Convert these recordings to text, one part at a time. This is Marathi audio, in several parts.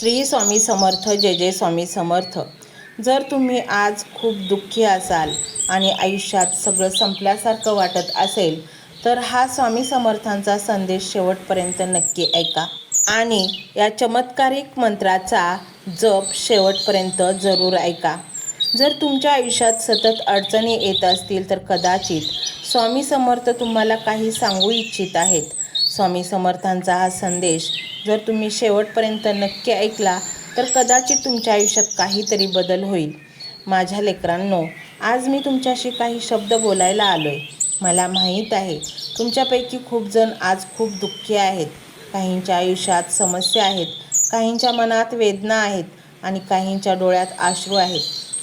श्री स्वामी समर्थ. जय जय स्वामी समर्थ. जर तुम्ही आज खूप दुःखी असाल आणि आयुष्यात सगळं संपल्यासारखं वाटत असेल तर हा स्वामी समर्थांचा संदेश शेवटपर्यंत नक्की ऐका आणि या चमत्कारिक मंत्राचा जप शेवटपर्यंत जरूर ऐका. जर तुमच्या आयुष्यात सतत अडचणी येत असतील तर कदाचित स्वामी समर्थ तुम्हाला काही सांगू इच्छित आहेत. स्वामी समर्थांचा हा संदेश जर तुम्ही शेवटपर्यंत नक्की ऐकला तर कदाचित तुमच्या आयुष्यात काहीतरी बदल होईल. माझ्या लेकरांनो, आज मी तुमच्याशी काही शब्द बोलायला आलोय. मला माहीत आहे तुमच्यापैकी खूप जण आज खूप दुःखी आहेत. काहींच्या आयुष्यात समस्या आहेत, काहींच्या मनात वेदना आहेत आणि काहींच्या डोळ्यात अश्रू आहेत.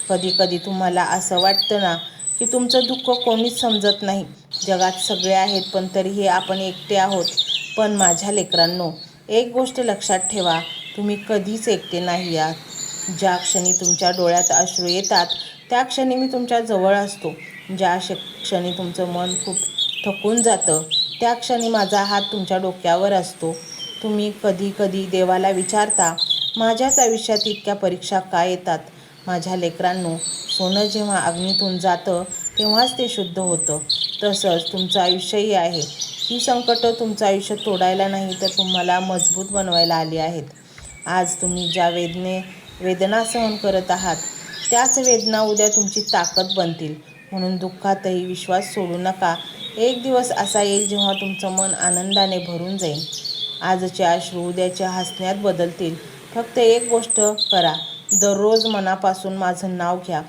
कधी कधी तुम्हाला असं वाटतं ना की तुमचं दुःख कोणीच समजत नाही. जगात सगळे आहेत पण तरीही आपण एकटे आहोत. पण माझ्या लेकरांनो, एक गोष्ट लक्षात ठेवा, तुम्ही कधीच एकटे नाही आहात. ज्या क्षणी तुमच्या डोळ्यात अश्रू येतात त्या क्षणी मी तुमच्या जवळ असतो. ज्या क्षणी तुमचं मन खूप थकून जातं त्या क्षणी माझा हात तुमच्या डोक्यावर असतो. तुम्ही कधी कधी देवाला विचारता, माझ्याच आयुष्यात इतक्या परीक्षा का येतात? माझ्या लेकरांनो, सोनं जेव्हा अग्नीतून जातं तेव्हाच ते शुद्ध होतं. तसंच तुमचं आयुष्यही आहे. ही संकटं तुमचं आयुष्य तोडायला नाही तर तुम्हाला मजबूत बनवायला आली आहेत. आज तुम्ही ज्या वेदना सहन करत आहात त्याच वेदना उद्या तुमची ताकद बनतील. म्हणून दुःखातही विश्वास सोडू नका. एक दिवस असा येईल जेव्हा तुमचं मन आनंदाने भरून जाईल. आजचे अश्रू उद्याच्या हसण्यात बदलतील. फक्त एक गोष्ट करा, दररोज मनापासून माझं नाव घ्या,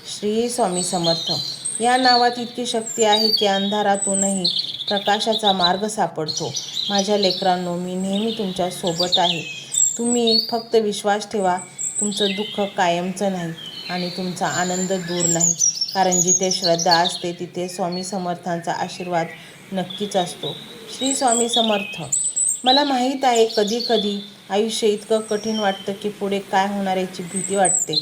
श्री स्वामी समर्थ. या नावात इतकी शक्ती आहे की अंधारातूनही प्रकाशाचा मार्ग सापडतो. माझ्या लेकरांनो, मी नेहमी तुमच्या सोबत आहे. तुम्ही फक्त विश्वास ठेवा. तुमचं दुःख कायमचं नाही आणि तुमचा आनंद दूर नाही. कारण जिथे श्रद्धा असते तिथे स्वामी समर्थांचा आशीर्वाद नक्कीच असतो. श्री स्वामी समर्थ. मला माहीत आहे कधी कधी आयुष्य इतकं कठीण वाटतं की पुढे काय होणार याची भीती वाटते.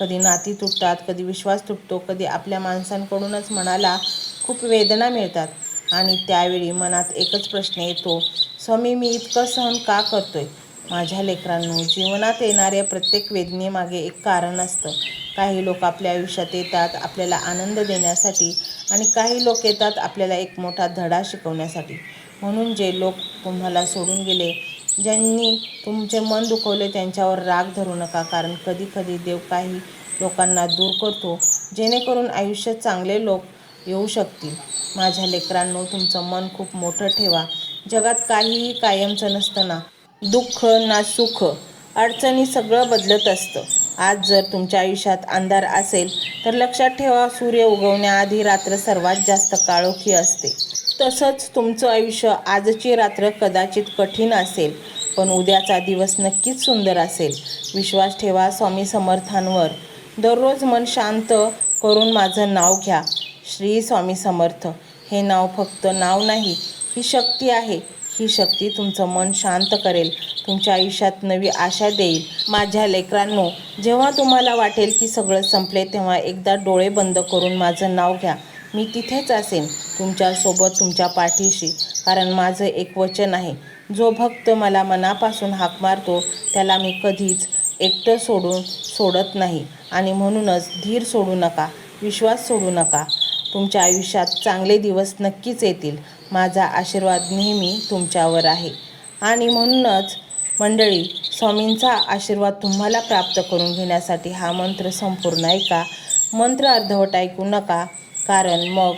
कधी नाती तुटतात, कधी विश्वास तुटतो, कधी आपल्या माणसांकडूनच मनाला खूप वेदना मिळतात. आणि त्यावेळी मनात एकच प्रश्न येतो, स्वामी, मी इतकं सहन का करतोय? माझ्या लेकरांनो, जीवनात येणाऱ्या प्रत्येक वेदनेमागे एक कारण असतं. काही लोक आपल्या आयुष्यात येतात आपल्याला आनंद देण्यासाठी आणि काही लोक येतात आपल्याला एक मोठा धडा शिकवण्यासाठी. म्हणून जे लोक तुम्हाला सोडून गेले, ज्यांनी तुमचे मन दुखवले, त्यांच्यावर राग धरू नका. कारण कधी कधी देव काही लोकांना दूर करतो जेणेकरून आयुष्यात चांगले लोक येऊ शकतील. माझ्या लेकरांनो, तुमचं मन खूप मोठं ठेवा. जगात काहीही कायमचं नसतं ना. दुःख ना सुख, अडचणी सगळं बदलत असतं. आज जर तुमच्या आयुष्यात अंधार असेल तर लक्षात ठेवा, सूर्य उगवण्याआधी रात्र सर्वात जास्त काळोखी असते. तसंच तुमचं आयुष्य, आजची रात्र कदाचित कठीण असेल पण उद्याचा दिवस नक्कीच सुंदर असेल. विश्वास ठेवा स्वामी समर्थांवर. दररोज मन शांत करून माझं नाव घ्या, श्री स्वामी समर्थ. हे नाव फक्त नाव नाही, ही शक्ती आहे. ही शक्ती तुमचं मन शांत करेल, तुमच्या आयुष्यात नवी आशा देईल. माझ्या लेकरांनो, जेव्हा तुम्हाला वाटेल की सगळं संपले तेव्हा एकदा डोळे बंद करून माझं नाव घ्या. मी तिथेच असेन, तुमच्यासोबत, तुमच्या पाठीशी. कारण माझं एक वचन आहे, जो भक्त मला मनापासून हाक मारतो त्याला मी कधीच एकटं सोडत नाही. आणि म्हणूनच धीर सोडू नका, विश्वास सोडू नका. तुमच्या आयुष्यात चांगले दिवस नक्कीच येतील. माझा आशीर्वाद नेहमी तुमच्यावर आहे. आणि म्हणूनच मंडळी, स्वामींचा आशीर्वाद तुम्हाला प्राप्त करून घेण्यासाठी हा मंत्र संपूर्ण ऐका. मंत्र अर्धवट ऐकू नका, कारण मग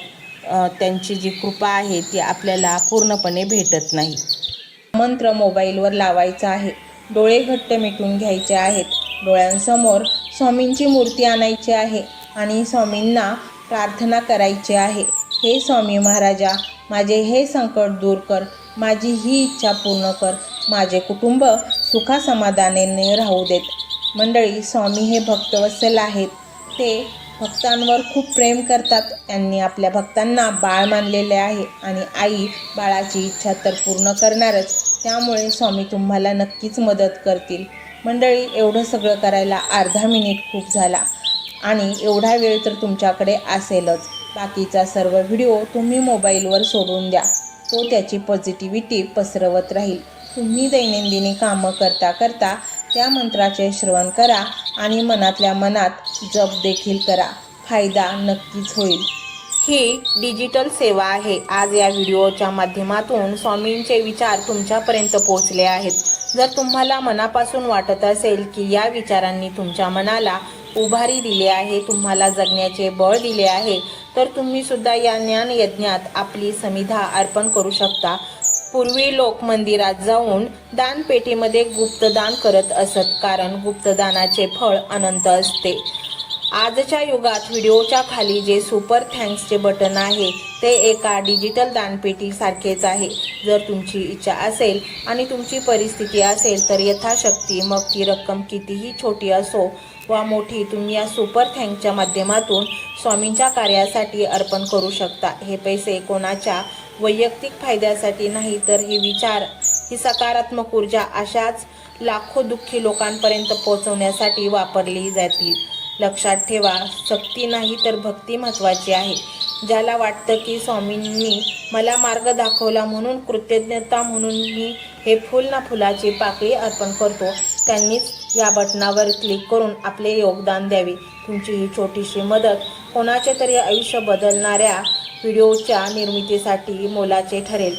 त्यांची जी कृपा आहे ती आपल्याला पूर्णपणे भेटत नाही. मंत्र मोबाईलवर लावायचा आहे. डोळे घट्ट मिटून घ्यायचे आहेत. डोळ्यांसमोर स्वामींची मूर्ती आणायची आहे आणि स्वामींना प्रार्थना करायची आहे. हे स्वामी महाराजा, माझे हे संकट दूर कर, माझी ही इच्छा पूर्ण कर, माझे कुटुंब सुखासमाधानाने राहू देत. मंडळी, स्वामी हे भक्तवत्सल आहेत. ते भक्तांवर खूप प्रेम करतात. त्यांनी आपल्या भक्तांना बाळ मानलेले आहे आणि आई बाळाची इच्छा तर पूर्ण करणारच. त्यामुळे स्वामी तुम्हाला नक्कीच मदत करतील. मंडळी, एवढं सगळं करायला अर्धा मिनिट खूप झाला आणि एवढा वेळ तर तुमच्याकडे असेलच. बाकीचा सर्व व्हिडिओ तुम्ही मोबाईलवर सोडून द्या. तो त्याची पॉझिटिव्हिटी पसरवत राहील. तुम्ही दैनंदिनी कामं करता करता त्या मंत्राचे श्रवण करा आणि मनातल्या मनात जप देखील करा. फायदा नक्कीच होईल. ही डिजिटल सेवा आहे. आज या व्हिडिओच्या माध्यमातून स्वामींचे विचार तुमच्यापर्यंत पोहोचले आहेत. जर तुम्हाला मनापासून वाटत असेल की या विचारांनी तुमच्या मनाला उभारी दिली आहे, तुम्हाला जगण्याचे बळ दिले आहे, तर तुम्ही सुद्धा या ज्ञान यज्ञात आपली समिधा अर्पण करू शकता. पूर्वी लोक मंदिरात जाऊन दानपेटीमध्ये गुप्तदान करत असत, कारण गुप्तदानाचे फळ अनंत असते. आजच्या युगात व्हिडिओच्या खाली जे सुपर थँक्सचे बटन आहे ते एका डिजिटल दानपेटी सारखेच आहे. जर तुमची इच्छा असेल आणि तुमची परिस्थिती असेल तर यथाशक्ती, मग ती रक्कम कितीही छोटी असो वा मोठी, तुम्ही या सुपर थँक्सच्या माध्यमातून स्वामींच्या कार्यासाठी अर्पण करू शकता. हे पैसे कोणाच्या वैयक्तिक फायद्यासाठी नाही, तर हे विचार, ही सकारात्मक ऊर्जा अशाच लाखो दुःखी लोकांपर्यंत पोहोचवण्यासाठी वापरली जातील. लक्षात ठेवा, शक्ती नाही तर भक्ती महत्त्वाची आहे. ज्याला वाटतं की स्वामींनी मला मार्ग दाखवला म्हणून कृतज्ञता म्हणून मी हे फुल ना फुलाची पाकळी अर्पण करतो, त्यांनीच या बटनावर क्लिक करून आपले योगदान द्यावे. तुमची ही छोटीशी मदत कोणाचे तरी आयुष्य बदलणाऱ्या व्हिडिओच्या निर्मितीसाठी मोलाचे ठरेल.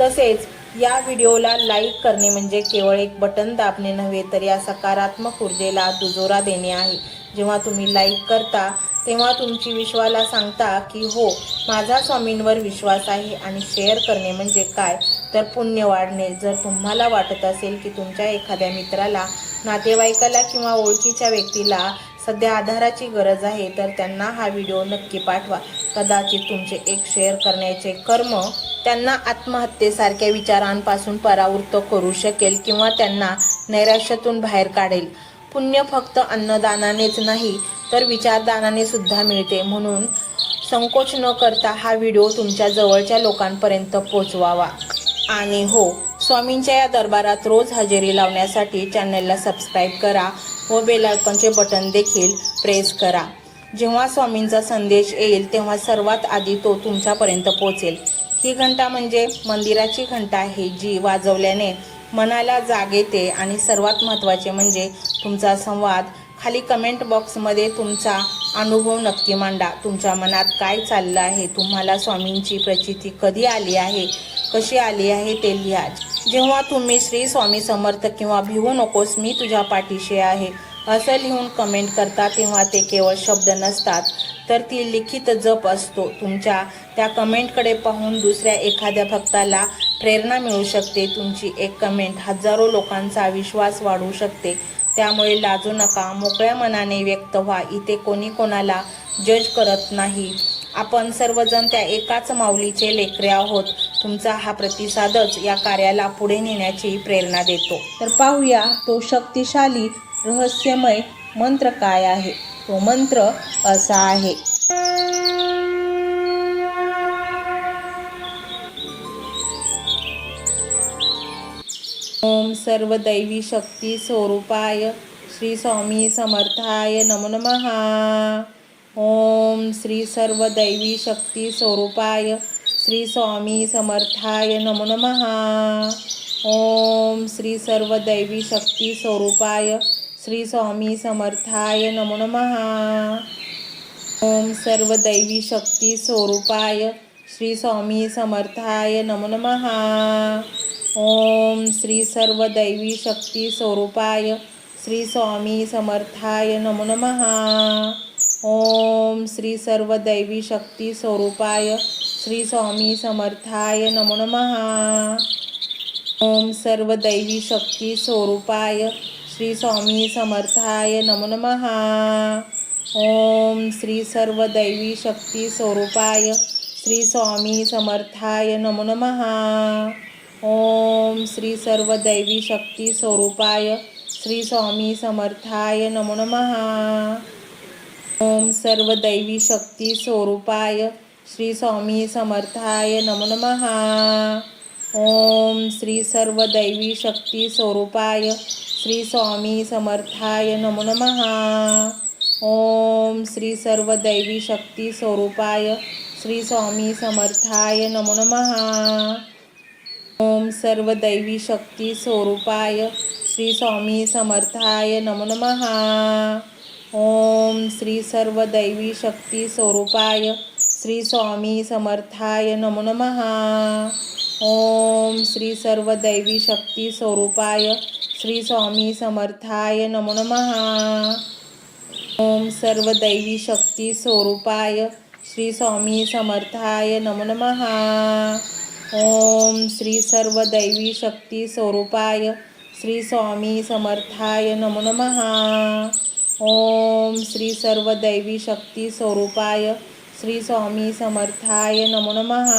तसेच या व्हिडिओला लाईक करणे म्हणजे केवळ एक बटन दाबणे नव्हे, तर या सकारात्मक ऊर्जेला दुजोरा देणे आहे. जेव्हा तुम्ही लाईक करता तेव्हा तुमची विश्वाला सांगता की हो, माझा स्वामींवर विश्वास आहे. आणि शेअर करणे म्हणजे काय, तर पुण्य वाढणे. जर तुम्हाला वाटत असेल की तुमच्या एखाद्या मित्राला, नातेवाईकाला किंवा ओळखीच्या व्यक्तीला सध्या आधाराची गरज आहे, तर त्यांना हा व्हिडिओ नक्की पाठवा. कदाचित तुमचे एक शेअर करण्याचे कर्म त्यांना आत्महत्येसारख्या विचारांपासून परावृत्त करू शकेल किंवा त्यांना नैराश्यातून बाहेर काढेल. पुण्य फक्त अन्नदानानेच नाही तर विचारदानाने सुद्धा मिळते. म्हणून संकोच न करता हा व्हिडिओ तुमच्या जवळच्या लोकांपर्यंत पोहोचवावा. आणि हो, स्वामींच्या या दरबारात रोज हजेरी लावण्यासाठी चॅनलला सबस्क्राईब करा व बेल आयकॉनचे बटन देखील प्रेस करा. जेव्हा स्वामींचा संदेश येईल तेव्हा सर्वात आधी तो तुमच्यापर्यंत पोहोचेल. ही घंटा म्हणजे मंदिराची घंटा आहे, जी वाजवल्याने मनाला जाग येते. आणि सर्वात महत्त्वाचे म्हणजे तुमचा संवाद. खाली कमेंट बॉक्समध्ये तुमचा अनुभव नक्की मांडा. तुमच्या मनात काय चाललं आहे, तुम्हाला स्वामींची प्रचिती कधी आली आहे, कशी आली आहे ते लिहा. जेव्हा तुम्ही श्री स्वामी समर्थ किंवा भिवू नकोस मी तुझ्या पाठीशी आहे असं लिहून कमेंट करता, तेव्हा ते केवळ शब्द नसतात, तर ती लिखित जप असतो. तुमच्या त्या कमेंटकडे पाहून दुसऱ्या एखाद्या भक्ताला प्रेरणा मिळू शकते. तुमची एक कमेंट हजारो लोकांचा विश्वास वाढवू शकते. त्यामुळे लाजू नका, मोकळ्या मनाने व्यक्त व्हा. इथे कोणी कोणाला जज करत नाही. आपण सर्वजण त्या एकाच माऊलीचे लेकरे आहोत. तुमचा हा प्रतिसादच या कार्याला पुढे नेण्याची प्रेरणा देतो. तर पाहूया तो शक्तिशाली रहस्यमय मंत्र काय आहे. तो मंत्र असा आहे. ओम सर्व दैवी शक्ती स्वरूपाय श्री स्वामी समर्थाय नमो नमः. ओम श्री सर्व दैवी शक्ती स्वरूपाय श्री स्वामी समर्थाय नमो नमः. ओम श्री सर्व दैवी शक्ती स्वरूपाय श्री स्वामी समर्थाय नमो नमः. ओम सर्व दैवी शक्ती स्वरूपाय श्री स्वामी समर्थाय नमो नमः. ओम श्री सर्व दैवी शक्ती स्वरूपाय श्री स्वामी समर्थाय नमो नमः. ओम श्री सर्व दैवी शक्ती स्वरूपाय श्री स्वामी समर्थाय नमो नमः. ओम सर्व दैवी शक्ती स्वरूपाय श्री स्वामी समर्थाय नमो नमः. ओम श्री सर्व दैवी शक्ती स्वरूपाय श्री स्वामी समर्थाय नमो नमः. ओम श्री सर्व दैवी शक्ती स्वरूपाय श्री स्वामी समर्थाय नमो नमः. ओम सर्व दैवी शक्ती स्वरूपाय श्री स्वामी समर्थाय नमो नमः. ओम श्री सर्व दैवी शक्ती स्वरूपाय श्री स्वामी समर्थाय नमो नमः. ओम श्री सर्व दैवी शक्ती स्वरूपाय श्री स्वामी समर्थाय नमो नमः. ओम सर्व दैवी शक्ती स्वरूपाय श्री स्वामी समर्थाय नमो नमः। ओम श्री सर्व दैवी शक्ती स्वरूपाय श्री स्वामी समर्थाय नमो नमः। ओम श्री सर्व दैवी शक्ती स्वरूपाय श्री स्वामी समर्थाय नमो नमः। ओम सर्व दैवी शक्ती स्वरूपाय श्री स्वामी समर्थाय नमो नमः। ओम श्री सर्व दैवी शक्ती स्वरूपाय श्री स्वामी समर्थाय नमो नमः। ओम श्री सर्व दैवी शक्ती स्वरूपाय श्री स्वामी समर्थाय नमो नमः।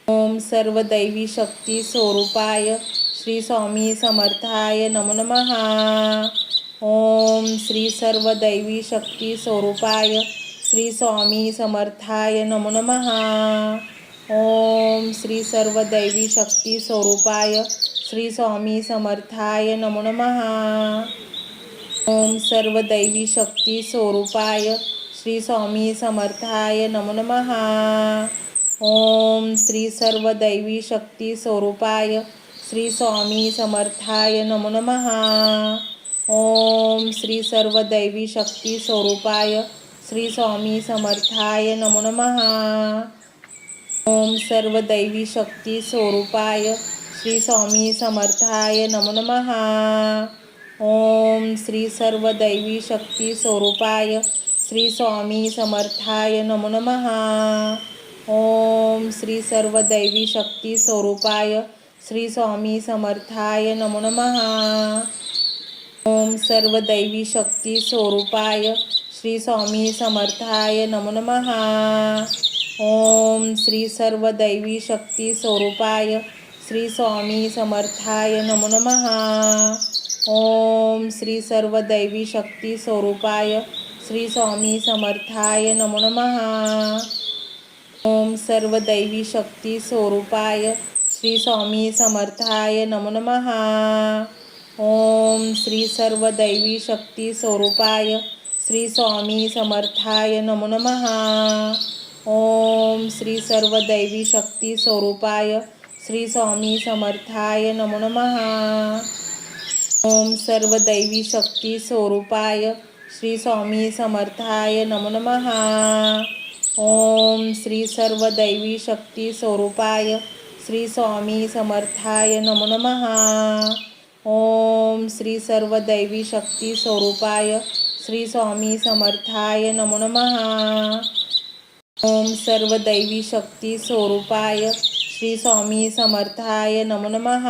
ओम सर्व दैवी शक्ती स्वरूपाय श्री स्वामी समर्थाय नमो नमः। ओम श्री सर्व दैवी शक्ती स्वरूपाय श्री स्वामी समर्थाय नमो नमः। ओम श्री सर्व दैवी शक्ती स्वरूपाय श्री स्वामी समर्थाय नमो नमः। ओम सर्व दैवी शक्ती स्वरूपाय श्री स्वामी समर्थाय नमो नमः। ओम श्री सर्व दैवी शक्ती स्वरूपाय श्री स्वामी समर्थाय नमो नमः। ओम श्री सर्व दैवी शक्ती स्वरूपाय श्री स्वामी समर्थाय नमो नमः। ओम सर्व दैवी शक्ती स्वरूपाय श्री स्वामी समर्थाय नमो नमः। ओम श्री सर्व दैवी शक्ती स्वरूपाय श्री स्वामी समर्थाय नमो नमः। ओम श्री सर्व दैवी शक्ती स्वरूपाय श्री स्वामी समर्थाय नमो नमः। ओम सर्व दैवी शक्ती स्वरूपाय श्री स्वामी समर्थाय नमो नमः। ओम श्री सर्व दैवी शक्ती स्वरूपाय श्री स्वामी समर्थाय नमो नमः। ओम श्री सर्व दैवी शक्ती स्वरूपाय श्री स्वामी समर्थाय नमो नमः। ओम सर्व दैवी शक्ती स्वरूपाय श्री स्वामी समर्थाय नमो नमः। ओम श्री सर्व दैवी शक्ती स्वरूपाय श्री स्वामी समर्थाय नमो नमः। ओम श्री सर्व दैवी शक्ती स्वरूपाय श्री स्वामी समर्थाय नमो नमः। ओम सर्व दैवी शक्ती स्वरूपाय श्री स्वामी समर्थाय नमो नमः। ओम श्री सर्व दैवी शक्ती स्वरूपाय श्री स्वामी समर्थाय नमो नमः। ओम श्री सर्व दैवी शक्ती स्वरूपाय श्री स्वामी समर्थाय नमो नमः। ओम सर्व दैवी शक्ती स्वरूपाय श्री स्वामी समर्थाय नमो नमः।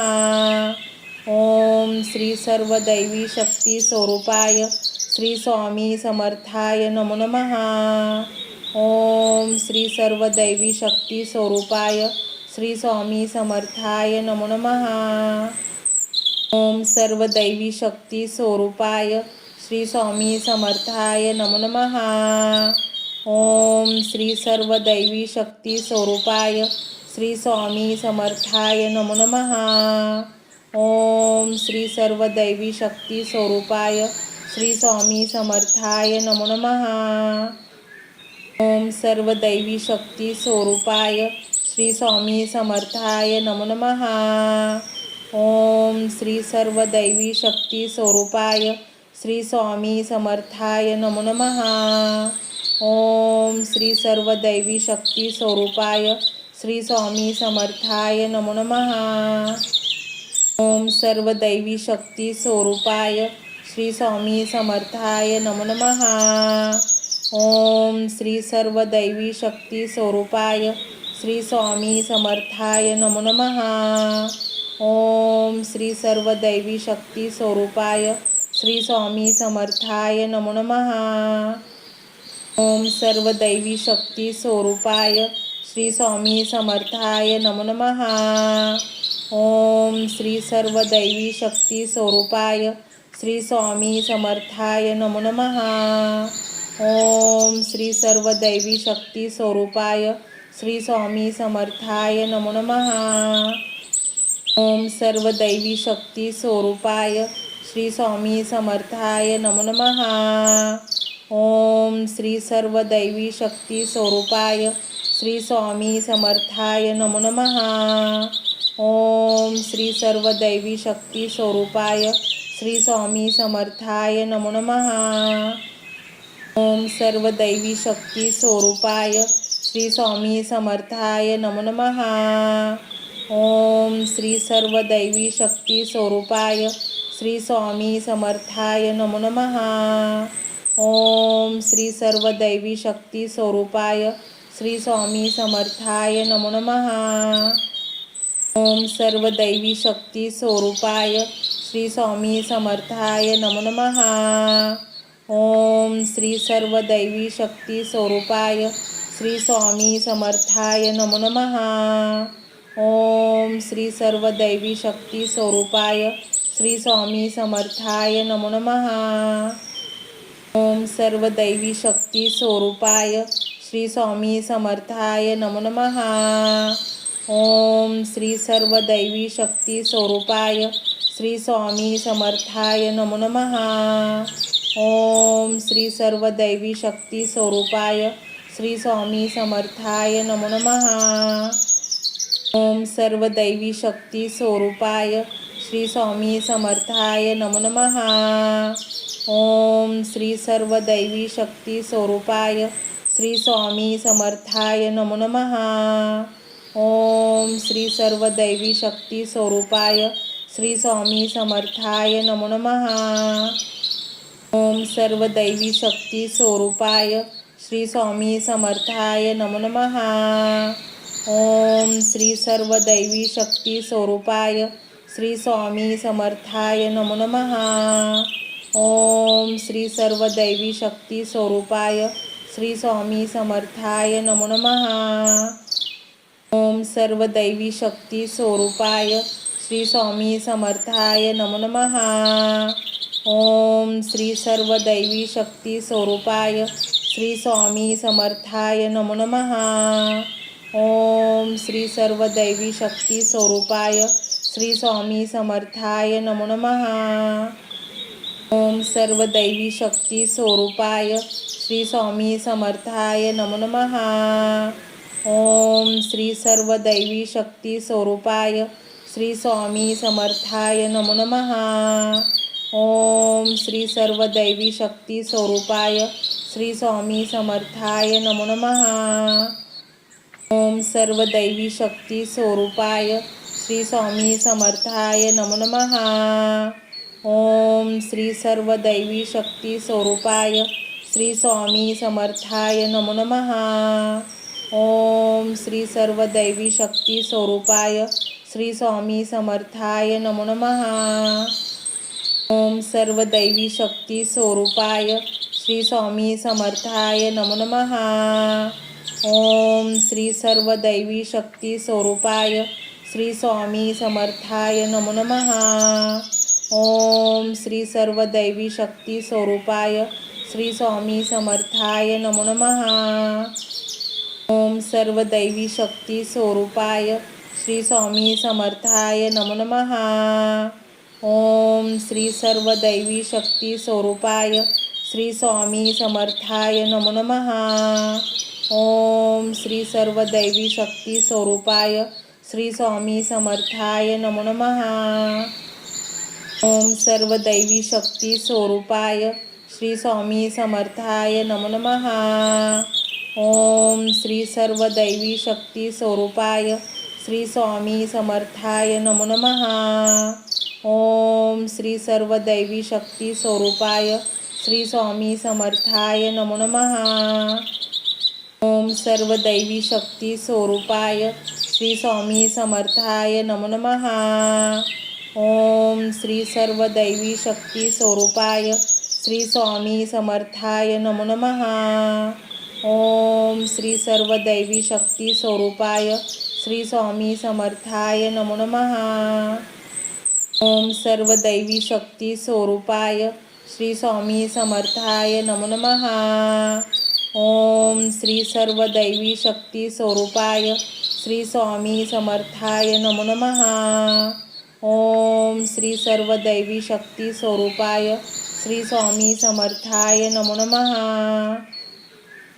ओम श्री सर्व दैवी शक्ती स्वरूपाय श्री स्वामी समर्थाय नमो नमः। ओम श्री सर्व दैवी शक्ती स्वरूपाय श्री स्वामी समर्थाय नमो नमः। ओम सर्व दैवी शक्ती स्वरूपाय श्री स्वामी समर्थाय नमो नमः। ओम श्री सर्व दैवी शक्ती स्वरूपाय श्री स्वामी समर्थाय नमो नमः। ओम श्री सर्व दैवी शक्ती स्वरूपाय श्री स्वामी समर्थाय नमो नमः। ओम सर्व दैवी शक्ती स्वरूपाय श्री स्वामी समर्थाय नमो नमः। ओम श्री सर्व दैवी शक्ती स्वरूपाय श्री स्वामी समर्थाय नमो नमः। ओम श्री सर्व दैवी शक्ती स्वरूपाय श्री स्वामी समर्थाय नमो नमः। ओम सर्व दैवी शक्ती स्वरूपाय श्री स्वामी समर्थाय नमो नमः। ओम श्री सर्व दैवी शक्ती स्वरूपाय श्री स्वामी समर्थाय नमो नमः। ओम श्री सर्व दैवी शक्ती स्वरूपाय श्री स्वामी समर्थाय नमो नमः। ओम सर्व दैवी शक्ती स्वरूपाय श्री स्वामी समर्थाय नमो नमः। ओम श्री सर्व दैवी शक्ती स्वरूपाय श्री स्वामी समर्थाय नमो नमः। ओम श्री सर्व दैवी शक्ती स्वरूपाय श्री स्वामी समर्थाय नमो नमः। ओम सर्व दैवी शक्ती स्वरूपाय श्री स्वामी समर्थाय नमो नमः। ओम श्री सर्व दैवी शक्ती स्वरूपाय श्री स्वामी समर्थाय नमो नमः. ओम श्री सर्व दैवी शक्ती स्वरूपाय श्री स्वामी समर्थाय नमो नमः. ओम सर्व दैवी शक्ती स्वरूपाय श्री स्वामी समर्थाय नमो नमः. ओम श्री सर्व दैवी शक्ती स्वरूपाय श्री स्वामी समर्थाय नमो नमः. ओम श्री सर्व दैवी शक्ती स्वरूपाय श्री स्वामी समर्थाय नमो नमः. ओम सर्व दैवी शक्ती स्वरूपाय श्री स्वामी समर्थाय नमो नमः. ओम श्री सर्व दैवी शक्ती स्वरूपाय श्री स्वामी समर्थाय नमो नमः. ओम श्री सर्व दैवी शक्ती स्वरूपाय श्री स्वामी समर्थाय नमो नमः. ओम सर्व दैवी शक्ती स्वरूपाय श्री स्वामी समर्थाय नमो नमः. ओम श्री सर्व दैवी शक्ती स्वरूपाय श्री स्वामी समर्थाय नमो नमः. ओम श्री सर्व दैवी शक्ती स्वरूपाय श्री स्वामी समर्थाय नमो नमः. ओम सर्व दैवी शक्ती स्वरूपाय श्री स्वामी समर्थाय नमो नमः. ओम श्री सर्व दैवी शक्ती स्वरूपाय श्री स्वामी समर्थाय नमो नमः. ओम श्री सर्व दैवी शक्ती स्वरूपाय श्री स्वामी समर्थाय नमो नमः. ओम सर्व दैवी शक्ती स्वरूपाय श्री स्वामी समर्थाय नमो नमः. ओम श्री सर्व दैवी शक्ती स्वरूपाय श्री स्वामी समर्थाय नमो नमः. ओम श्री सर्व दैवी शक्ती स्वरूपाय श्री स्वामी समर्थाय नमो नमः. ओम सर्व दैवी शक्ती स्वरूपाय श्री स्वामी समर्थाय नमो नमः. ओम श्री सर्व दैवी शक्ती स्वरूपाय श्री स्वामी समर्थाय नमो नमः. ओम श्री सर्व दैवी शक्ती स्वरूपाय श्री स्वामी समर्थाय नमो नमः. ओम सर्व दैवी शक्ती स्वरूपाय श्री स्वामी समर्थाय नमो नमः. ओम श्री सर्व दैवी शक्ती स्वरूपाय श्री स्वामी समर्थाय नमो नमः. ओम श्री सर्व दैवी शक्ती स्वरूपाय श्री स्वामी समर्थाय नमो नमः. ओम सर्व दैवी शक्ती स्वरूपाय श्री स्वामी समर्थाय नमो नमः. ओम श्री सर्व दैवी शक्ती स्वरूपाय श्री स्वामी समर्थाय नमो नमः. ओम श्री सर्व दैवी शक्ती स्वरूपाय श्री स्वामी समर्थाय नमो नमः. ओम सर्व दैवी शक्ती स्वरूपाय श्री स्वामी समर्थाय नमो नमः. ओम श्री सर्व दैवी शक्ती स्वरूपाय श्री स्वामी समर्थाय नमो नमः. ओम श्री सर्व दैवी शक्ती स्वरूपाय श्री स्वामी समर्थाय नमो नमः. ओम सर्व दैवी शक्ती स्वरूपाय श्री स्वामी समर्थाय नमो नमः. ओम श्री सर्व दैवी शक्ती स्वरूपाय श्री स्वामी समर्थाय नमो नमः. ओम श्री सर्व दैवी शक्ती स्वरूपाय श्री स्वामी समर्थाय नमो नमः. ओम सर्व दैवी शक्ती स्वरूपाय श्री स्वामी समर्थाय नमो नमः. ओम श्री सर्व दैवी शक्ती स्वरूपाय श्री स्वामी समर्थाय नमो नमः. ओम श्री सर्व दैवी शक्ती स्वरूपाय श्री स्वामी समर्थाय नमो नमः. ओम सर्व दैवी शक्ती स्वरूपाय श्री स्वामी समर्थाय नमो नमः. ओम श्री सर्व दैवी शक्ती स्वरूपाय श्री स्वामी समर्थाय नमो नमः. ओम श्री सर्व दैवी शक्ती स्वरूपाय श्री स्वामी समर्थाय नमो नमः. ओम सर्व दैवी शक्ती स्वरूपाय श्री स्वामी समर्थाय नमो नमः. ओम श्री सर्व दैवी शक्ती स्वरूपाय श्री स्वामी समर्थाय नमो नमः. ओम श्री सर्व दैवी शक्ती स्वरूपाय श्री स्वामी समर्थाय नमो नमः.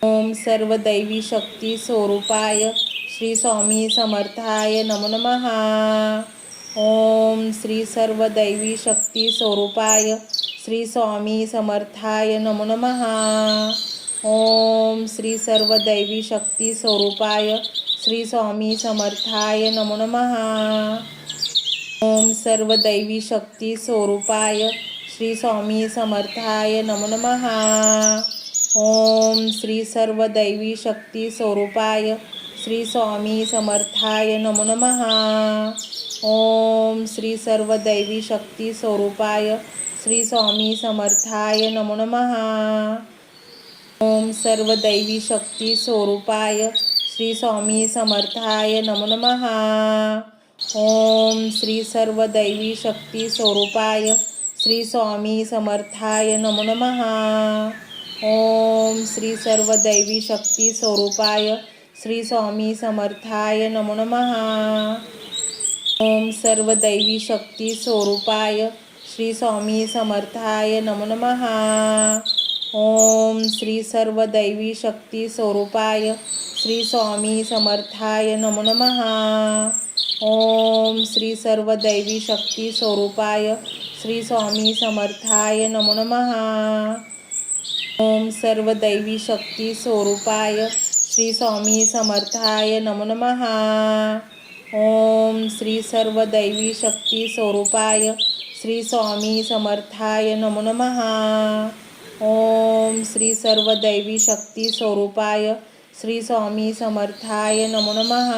ओम सर्व दैवी शक्ती स्वरूपाय श्री स्वामी समर्थाय नमो नमः। ओम श्री सर्व दैवी शक्ती स्वरूपाय श्री स्वामी समर्थाय नमो नमः। ओम श्री सर्व दैवी शक्ती स्वरूपाय श्री स्वामी समर्थाय नमो नमः। ओम सर्व दैवी शक्ती स्वरूपाय श्री स्वामी समर्थाय नमो नमः। ओम श्री सर्व दैवी शक्ती स्वरूपाय श्री स्वामी समर्थाय नमो नमः। ओम श्री सर्व दैवी शक्ती स्वरूपाय श्री स्वामी समर्थाय नमो नमः। ओम सर्व दैवी शक्ती स्वरूपाय श्री स्वामी समर्थाय नमो नमः। ओम श्री सर्व दैवी शक्ती स्वरूपाय श्री स्वामी समर्थाय नमो नमः। ओम श्री सर्व दैवी शक्ती स्वरूपाय श्री स्वामी समर्थाय नमो नमः। ओम सर्व दैवी शक्ती स्वरूपाय श्री स्वामी समर्थाय नमो नमः। ओम श्री सर्व दैवी शक्ती स्वरूपाय श्री स्वामी समर्थाय नमो नमः। ओम श्री सर्व दैवी शक्ती स्वरूपाय श्री स्वामी समर्थाय नमो नमः। ओम सर्व दैवी शक्ती स्वरूपाय श्री स्वामी समर्थाय नमो नमः। ओम श्री सर्व दैवी शक्ती स्वरूपाय श्री स्वामी समर्थाय नमो नमः। ओम श्री सर्व दैवी शक्ती स्वरूपाय श्री स्वामी समर्थाय नमो नमः।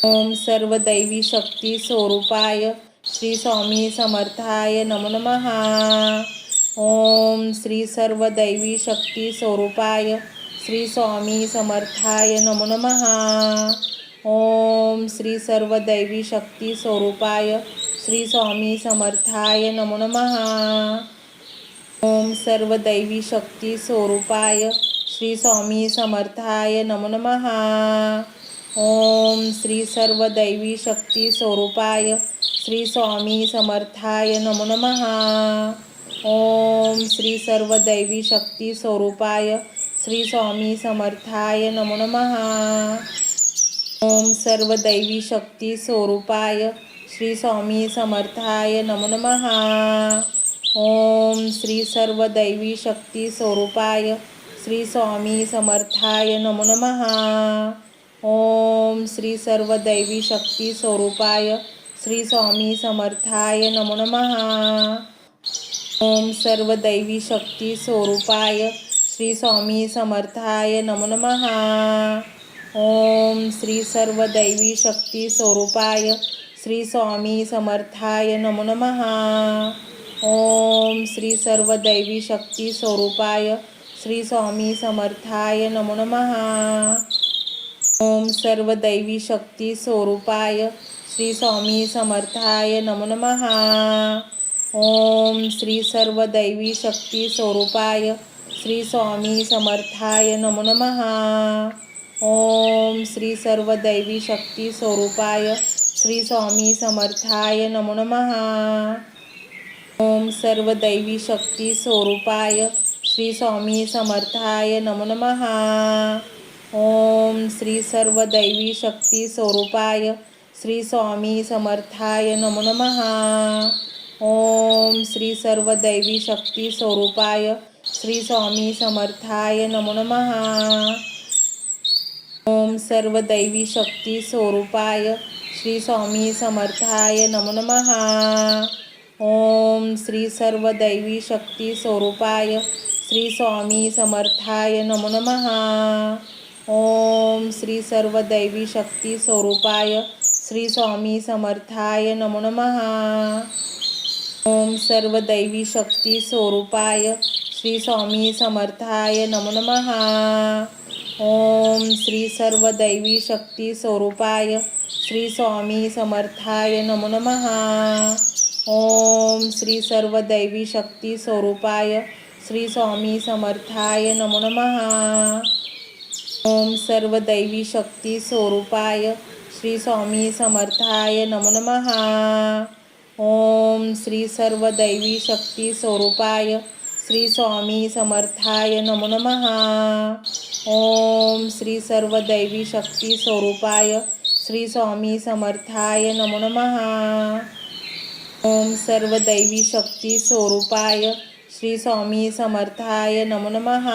ओम सर्व दैवी शक्ती स्वरूपाय श्री स्वामी समर्थाय नमो नमः। ओम श्री सर्व दैवी शक्ती स्वरूपाय श्री स्वामी समर्थाय नमो नमः। ओम श्री सर्व दैवी शक्ती स्वरूपाय श्री स्वामी समर्थाय नमो नमः। ओम सर्व दैवी शक्ती स्वरूपाय श्री स्वामी समर्थाय नमो नमः। ओम श्री सर्व दैवी शक्ती स्वरूपाय श्री स्वामी समर्थाय नमो नमः। ओम श्री सर्व दैवी शक्ती स्वरूपाय श्री स्वामी समर्थाय नमो नमः। ओम सर्व दैवी शक्ती स्वरूपाय श्री स्वामी समर्थाय नमो नमः। ओम श्री सर्व दैवी शक्ती स्वरूपाय श्री स्वामी समर्थाय नमो नमः। ओम श्री सर्व दैवी शक्ती स्वरूपाय श्री स्वामी समर्थाय नमो नमः। ओम सर्व दैवी शक्ती स्वरूपाय श्री स्वामी समर्थाय नमो नमः। ओम श्री सर्व दैवी शक्ती स्वरूपाय श्री स्वामी समर्थाय नमो नमः। ओम श्री सर्व दैवी शक्ती स्वरूपाय श्री स्वामी समर्थाय नमो नमः। ओम सर्व दैवी शक्ती स्वरूपाय श्री स्वामी समर्थाय नमो नमः। ओम श्री सर्व दैवी शक्ती स्वरूपाय श्री स्वामी समर्थाय नमो नमः। ओम श्री सर्व दैवी शक्ती स्वरूपाय श्री स्वामी समर्थाय नमो नमः। ओम सर्व दैवी शक्ती स्वरूपाय श्री स्वामी समर्थाय नमो नमः। ओम श्री सर्व दैवी शक्ती स्वरूपाय श्री स्वामी समर्थाय नमो नमः। ओम श्री सर्व दैवी शक्ती स्वरूपाय श्री स्वामी समर्थाय नमो नमः। ओम सर्व दैवी शक्ती स्वरूपाय श्री स्वामी समर्थाय नमो नमः। ओम श्री सर्व दैवी शक्ती स्वरूपाय श्री स्वामी समर्थाय नमो नमः। ओम श्री सर्व दैवी शक्ती स्वरूपाय श्री स्वामी समर्थाय नमो नमः। ओम सर्व दैवी शक्ती स्वरूपाय श्री स्वामी समर्थाय नमो नमः। ओम श्री सर्व दैवी शक्ती स्वरूपाय श्री स्वामी समर्थाय नमो नमः। ओम श्री सर्व दैवी शक्ती स्वरूपाय श्री स्वामी समर्थाय नमो नमः। ओम सर्व दैवी शक्ती स्वरूपाय श्री स्वामी समर्थाय नमो नमः। ओम श्री सर्व दैवी शक्ती स्वरूपाय श्री स्वामी समर्थाय नमो नमः। ओम श्री सर्व दैवी शक्ती स्वरूपाय श्री स्वामी समर्थाय नमो नमः। ओम सर्व दैवी शक्ती स्वरूपाय श्री स्वामी समर्थाय नमो नमः।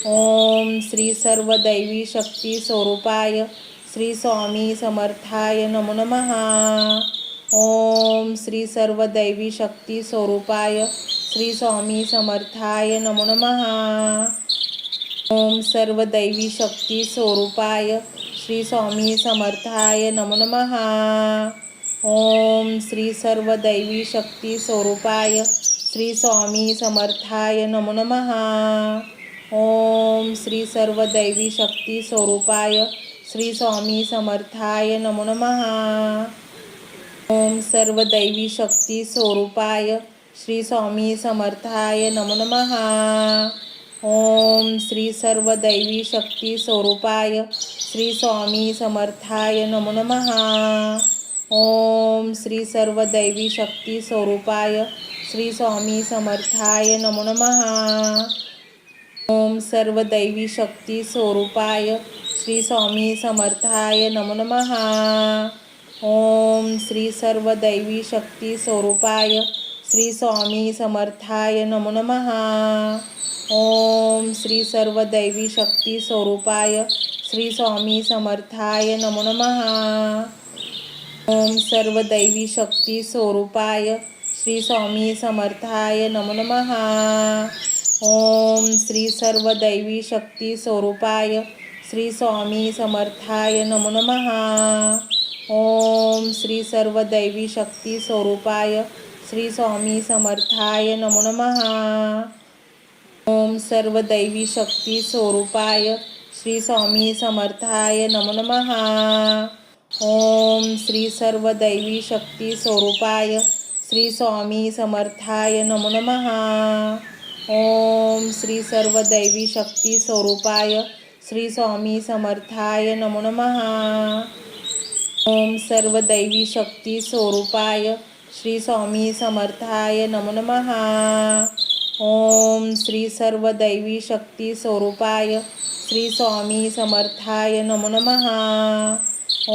ओम श्री सर्व दैवी शक्ती स्वरूपाय श्री स्वामी समर्थाय नमो नमः। ओम श्री सर्व दैवी शक्ती स्वरूपाय श्री स्वामी समर्थाय नमो नमः। ओम सर्व दैवी शक्ती स्वरूपाय श्री स्वामी समर्थाय नमो नमः। ओम श्री सर्व दैवी शक्ती स्वरूपाय श्री स्वामी समर्थाय नमो नमः। ओम श्री सर्व दैवी शक्ती स्वरूपाय श्री स्वामी समर्थाय नमो नमः। ओम सर्व दैवी शक्ती स्वरूपाय श्री स्वामी समर्थाय नमो नमः। ओम श्री सर्व दैवी शक्ती स्वरूपाय श्री स्वामी समर्थाय नमो नमः। ओम श्री सर्व दैवी शक्ती स्वरूपाय श्री स्वामी समर्थाय नमो नमः। ओम सर्व दैवी शक्ती स्वरूपाय श्री स्वामी समर्थाय नमो नमः। ओम श्री सर्व दैवी शक्ती स्वरूपाय श्री स्वामी समर्थाय नमो नमः। ओम श्री सर्व दैवी शक्ती स्वरूपाय श्री स्वामी समर्थाय नमो नमः। ओम सर्व दैवी शक्ती स्वरूपाय श्री स्वामी समर्थाय नमो नमः। ओम श्री सर्व दैवी शक्ती स्वरूपाय श्री स्वामी समर्थाय नमो नमः। ओम श्री सर्व दैवी शक्ती स्वरूपाय श्री स्वामी समर्थाय नमो नमः। ओम सर्व दैवी शक्ती स्वरूपाय श्री स्वामी समर्थाय नमो नमः। ओम श्री सर्व दैवी शक्ती स्वरूपाय श्री स्वामी समर्थाय नमो नमः। ओम श्री सर्व दैवी शक्ती स्वरूपाय श्री स्वामी समर्थाय नमो नमः। ओम सर्व दैवी शक्ती स्वरूपाय श्री स्वामी समर्थाय नमो नमः। ओम श्री सर्व दैवी शक्ती स्वरूपाय श्री स्वामी समर्थाय नमो नमः।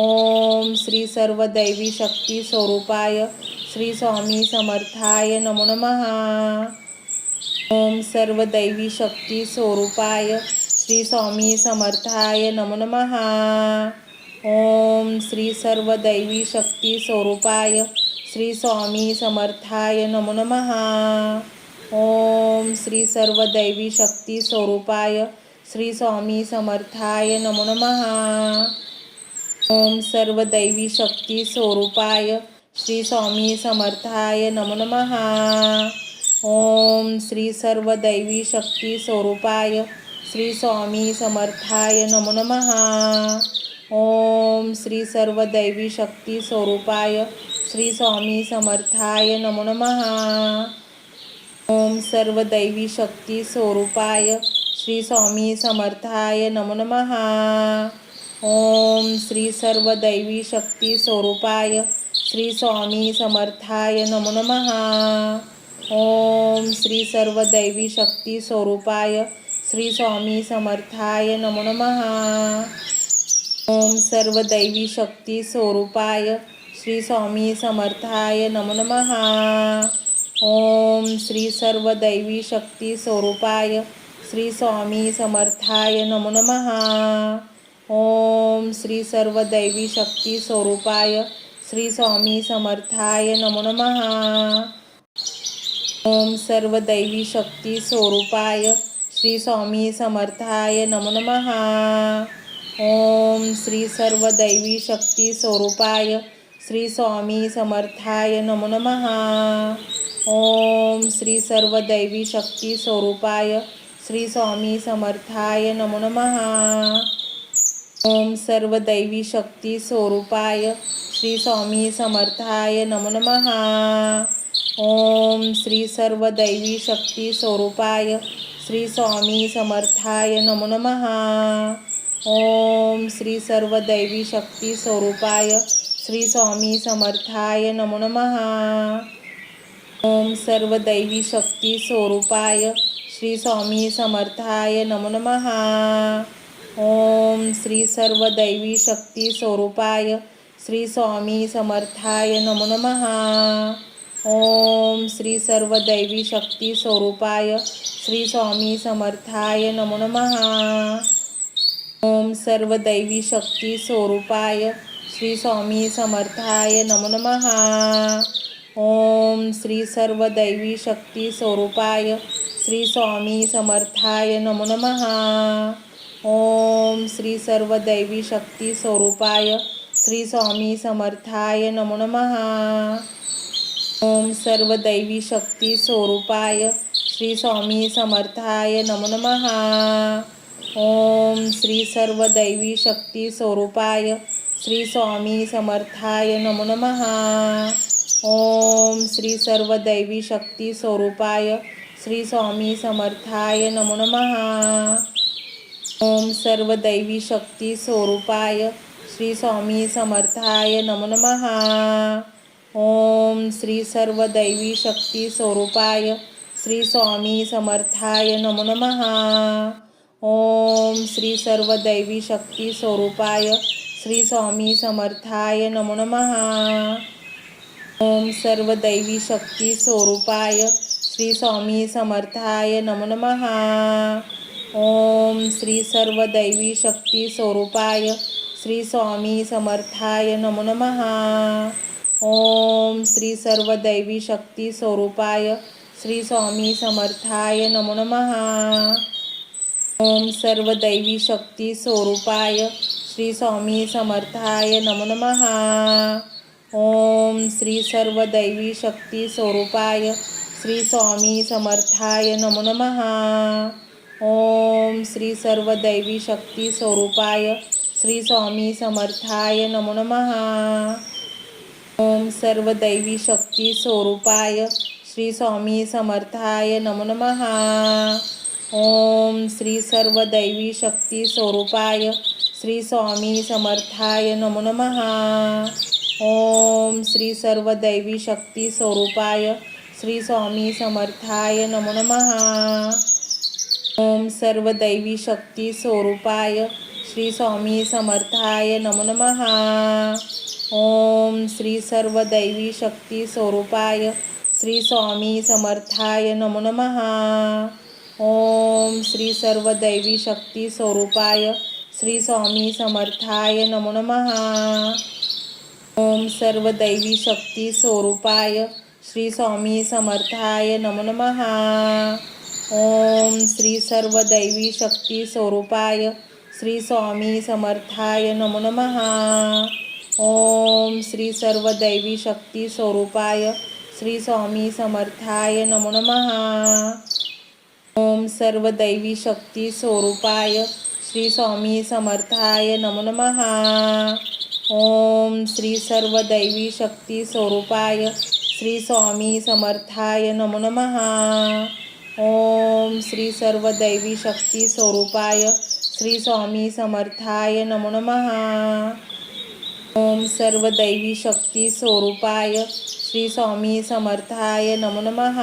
ओम श्री सर्व दैवी शक्ती स्वरूपाय श्री स्वामी समर्थाय नमो नमः। ओम सर्व दैवी शक्ती स्वरूपाय श्री स्वामी समर्थाय नमो नमः। ओम श्री सर्व दैवी शक्ती स्वरूपाय श्री स्वामी समर्थाय नमो नमः। ओम श्री सर्व दैवी शक्ती स्वरूपाय श्री स्वामी समर्थाय नमो नमः। ओम सर्व दैवी शक्ती स्वरूपाय श्री स्वामी समर्थाय नमो नमः। ओम श्री सर्व दैवी शक्ती स्वरूपाय श्री स्वामी समर्थाय नमो नमः। ओम श्री सर्व दैवी शक्ती स्वरूपाय श्री स्वामी समर्थाय नमो नमः। ओम सर्व दैवी शक्ती स्वरूपाय श्री स्वामी समर्थाय नमो नमः। ओम श्री सर्व दैवी शक्ती स्वरूपाय श्री स्वामी समर्थाय नमो नमः। ओम श्री सर्व दैवी शक्ती स्वरूपाय श्री स्वामी समर्थाय नमो नमः। ओम सर्व दैवी शक्ती स्वरूपाय श्री स्वामी समर्थाय नमो नमः। ओम श्री सर्व दैवी शक्ती स्वरूपाय श्री स्वामी समर्थाय नमो नमः। ओम श्री सर्व दैवी शक्ती स्वरूपाय श्री स्वामी समर्थाय नमो नमः। ओम सर्व दैवी शक्ती स्वरूपाय श्री स्वामी समर्थाय नमो नमः। ओम श्री सर्व दैवी शक्ती स्वरूपाय श्री स्वामी समर्थाय नमो नमः। ओम श्री सर्व दैवी शक्ती स्वरूपाय श्री स्वामी समर्थाय नमो नमः। ओम सर्व दैवी शक्ती स्वरूपाय श्री स्वामी समर्थाय नमो नमः। ओम श्री सर्व दैवी शक्ती स्वरूपाय श्री स्वामी समर्थाय नमो नमः। ओम श्री सर्व दैवी शक्ती स्वरूपाय श्री स्वामी समर्थाय नमो नमः। ओम सर्व दैवी शक्ती स्वरूपाय श्री स्वामी समर्थाय नमो नमः। ओम श्री सर्व दैवी शक्ती स्वरूपाय श्री स्वामी समर्थाय नमो नमः। ओम श्री सर्व दैवी शक्ती स्वरूपाय श्री स्वामी समर्थाय नमो नमः। ओम सर्व दैवी शक्ती स्वरूपाय श्री स्वामी समर्थाय नमो नमः। ओम श्री सर्व दैवी शक्ती स्वरूपाय श्री स्वामी समर्थाय नमो नमः। ओम श्री सर्व दैवी शक्ती स्वरूपाय श्री स्वामी समर्थाय नमो नमः। ओम सर्व दैवी शक्ती स्वरूपाय श्री स्वामी समर्थाय नमो नमः। ओम श्री सर्व दैवी शक्ती स्वरूपाय श्री स्वामी समर्थाय नमो नमः। ओम श्री सर्व दैवी शक्ती स्वरूपाय श्री स्वामी समर्थाय नमो नमः। ओम सर्व दैवी शक्ती स्वरूपाय श्री स्वामी समर्थाय नमो नमः। ओम श्री सर्व दैवी शक्ती स्वरूपाय श्री स्वामी समर्थाय नमो नमः। ओम श्री सर्व दैवी शक्ती स्वरूपाय श्री स्वामी समर्थाय नमो नमः। ओम सर्व दैवी शक्ती स्वरूपाय श्री स्वामी समर्थाय नमो नमः। ओम श्री सर्व दैवी शक्ती स्वरूपाय श्री स्वामी समर्थाय नमो नमः। ओम श्री सर्व दैवी शक्ती स्वरूपाय श्री स्वामी समर्थाय नमो नमः। ओम सर्व दैवी शक्ती स्वरूपाय श्री स्वामी समर्थाय नमो नमः। ओम श्री सर्व दैवी शक्ती स्वरूपाय श्री स्वामी समर्थाय नमो नमः। ओम श्री सर्व दैवी शक्ती स्वरूपाय श्री स्वामी समर्थाय नमो नमः। ओम सर्व दैवी शक्ती स्वरूपाय श्री स्वामी समर्थाय नमो नमः। ओम श्री सर्व दैवी शक्ती स्वरूपाय श्री स्वामी समर्थाय नमो नमः। ओम श्री सर्व दैवी शक्ती स्वरूपाय श्री स्वामी समर्थाय नमो नमः। ओम सर्व दैवी शक्ती स्वरूपाय श्री स्वामी समर्थाय नमो नमः। ओम श्री सर्व दैवी शक्ती स्वरूपाय श्री स्वामी समर्थाय नमो नमः। ओम श्री सर्व दैवी शक्ती स्वरूपाय श्री स्वामी समर्थाय नमो नमः। ओम सर्व दैवी शक्ती स्वरूपाय श्री स्वामी समर्थाय नमो नमः। ओम श्री सर्व दैवी शक्ती स्वरूपाय श्री स्वामी समर्थाय नमो नमः। ओम श्री सर्व दैवी शक्ती स्वरूपाय श्री स्वामी समर्थाय नमो नमः। ओम सर्व दैवी शक्ती स्वरूपाय श्री स्वामी समर्थाय नमो नमः। ओम श्री सर्व दैवी शक्ती स्वरूपाय श्री स्वामी समर्थाय नमो नमः। ओम श्री सर्व दैवी शक्ती स्वरूपाय श्री स्वामी समर्थाय नमो नमः। ओम सर्व दैवी शक्ती स्वरूपाय श्री स्वामी समर्थाय नमो नमः।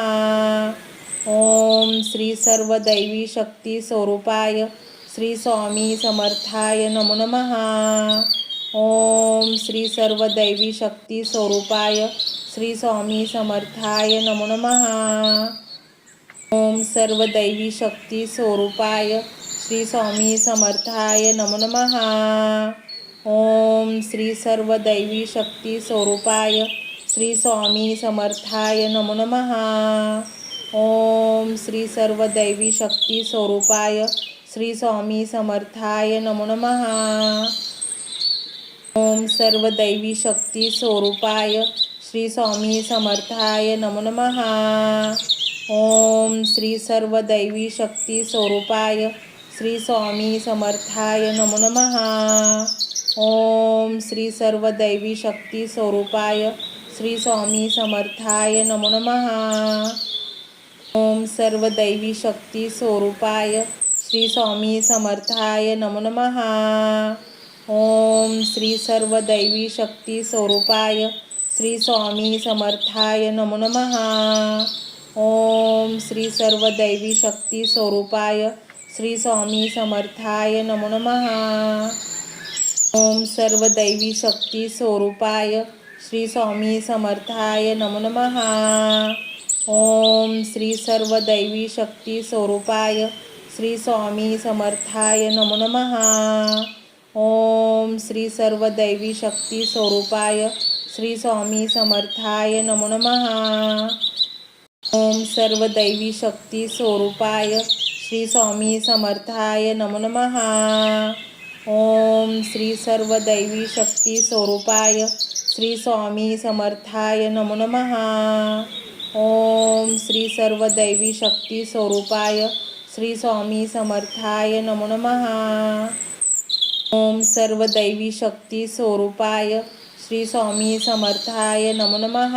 ओम श्री सर्व दैवी शक्ती स्वरूपाय श्री स्वामी समर्थाय नमो नमः। ओम श्री सर्व दैवी शक्ती स्वरूपाय श्री स्वामी समर्थाय नमो नमः। ओम सर्व दैवी शक्ती स्वरूपाय श्री स्वामी समर्थाय नमो नमः। ओम श्री सर्व दैवी शक्ती स्वरूपाय श्री स्वामी समर्थाय नमो नमः। ओम श्री सर्व दैवी शक्ती स्वरूपाय श्री स्वामी समर्थाय नमो नमः। ओम सर्व दैवी शक्ती स्वरूपाय श्री स्वामी समर्थाय नमो नमः। ओम श्री सर्व दैवी शक्ती स्वरूपाय श्री स्वामी समर्थाय नमो नमः। ओम श्री सर्व दैवी शक्ती स्वरूपाय श्री स्वामी समर्थाय नमो नमः। ओम सर्व दैवी शक्ती स्वरूपाय श्री स्वामी समर्थाय नमो नमः। ओम श्री सर्व दैवी शक्ती स्वरूपाय श्री स्वामी समर्थाय नमो नमः। ओम श्री सर्व दैवी शक्ती स्वरूपाय श्री स्वामी समर्थाय नमो नमः। ओम सर्व दैवी शक्ती स्वरूपाय श्री स्वामी समर्थाय नमो नमः। ओम श्री सर्व दैवी शक्ती स्वरूपाय श्री स्वामी समर्थाय नमो नमः। ओम श्री सर्व दैवी शक्ती स्वरूपाय श्री स्वामी समर्थाय नमो नमः। ओम सर्व दैवी शक्ती स्वरूपाय श्री स्वामी समर्थाय नमो नमः। ओम श्री सर्व दैवी शक्ती स्वरूपाय श्री स्वामी समर्थाय नमो नमः। ओम श्री सर्व दैवी शक्ती स्वरूपाय श्री स्वामी समर्थाय नमो नमः। ओम सर्व दैवी शक्ती स्वरूपाय श्री स्वामी समर्थाय नमो नमः।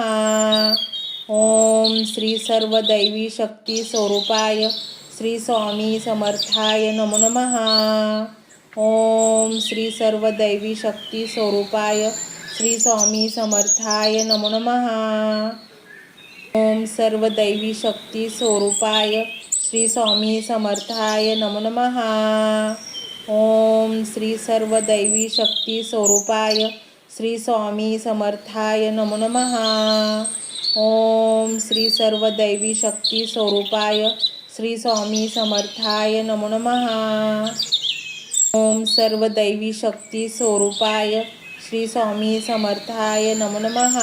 ओम श्री सर्व दैवी शक्ती स्वरूपाय श्री स्वामी समर्थाय नमो नमः। ओम श्री सर्व दैवी शक्ती स्वरूपाय श्री स्वामी समर्थाय नमो नमः। ओम सर्व दैवी शक्ती स्वरूपाय श्री स्वामी समर्थाय नमो नमः। ओम श्री सर्व दैवी शक्ती स्वरूपाय श्री स्वामी समर्थाय नमो नमः। ओम श्री सर्व दैवी शक्ती स्वरूपाय श्री स्वामी समर्थाय नमो नमः। ओम सर्व दैवी शक्ती स्वरूपाय श्री स्वामी समर्थाय नमो नमः।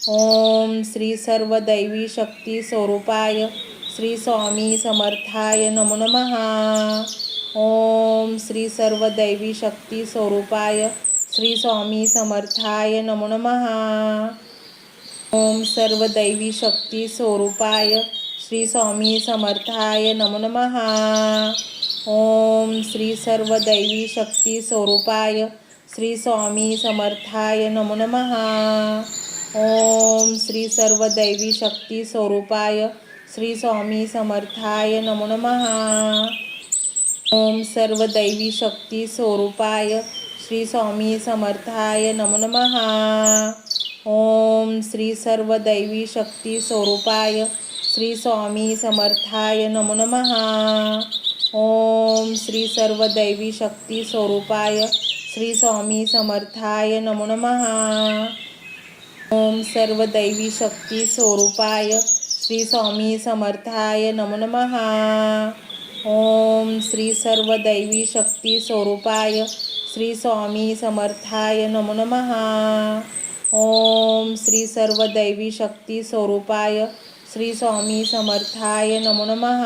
ओम श्री सर्व दैवी शक्ती स्वरूपाय श्री स्वामी समर्थाय नमो नमः। ओम श्री सर्व दैवी शक्ती स्वरूपाय श्री स्वामी समर्थाय नमो नमः। ओम सर्व दैवी शक्ती स्वरूपाय श्री स्वामी समर्थाय नमो नमः। ओम श्री सर्व दैवी शक्ती स्वरूपाय श्री स्वामी समर्थाय नमो नमः। ओम श्री सर्व दैवी शक्ती स्वरूपाय श्री स्वामी समर्थाय नमो नमः। ओम सर्व दैवी शक्ती स्वरूपाय श्री स्वामी समर्थाय नमो नमः। ओम श्री सर्व दैवी शक्ती स्वरूपाय श्री स्वामी समर्थाय नमो नमः। ओम श्री सर्व दैवी शक्ती स्वरूपाय श्री स्वामी समर्थाय नमो नमः। ओम सर्व दैवी शक्ती स्वरूपाय श्री स्वामी समर्थाय नमो नमः। ओम श्री सर्व दैवी शक्ती स्वरूपाय श्री स्वामी समर्थाय नमो नमः। ओम श्री सर्व दैवी शक्ती स्वरूपाय श्री स्वामी समर्थाय नमो नमः।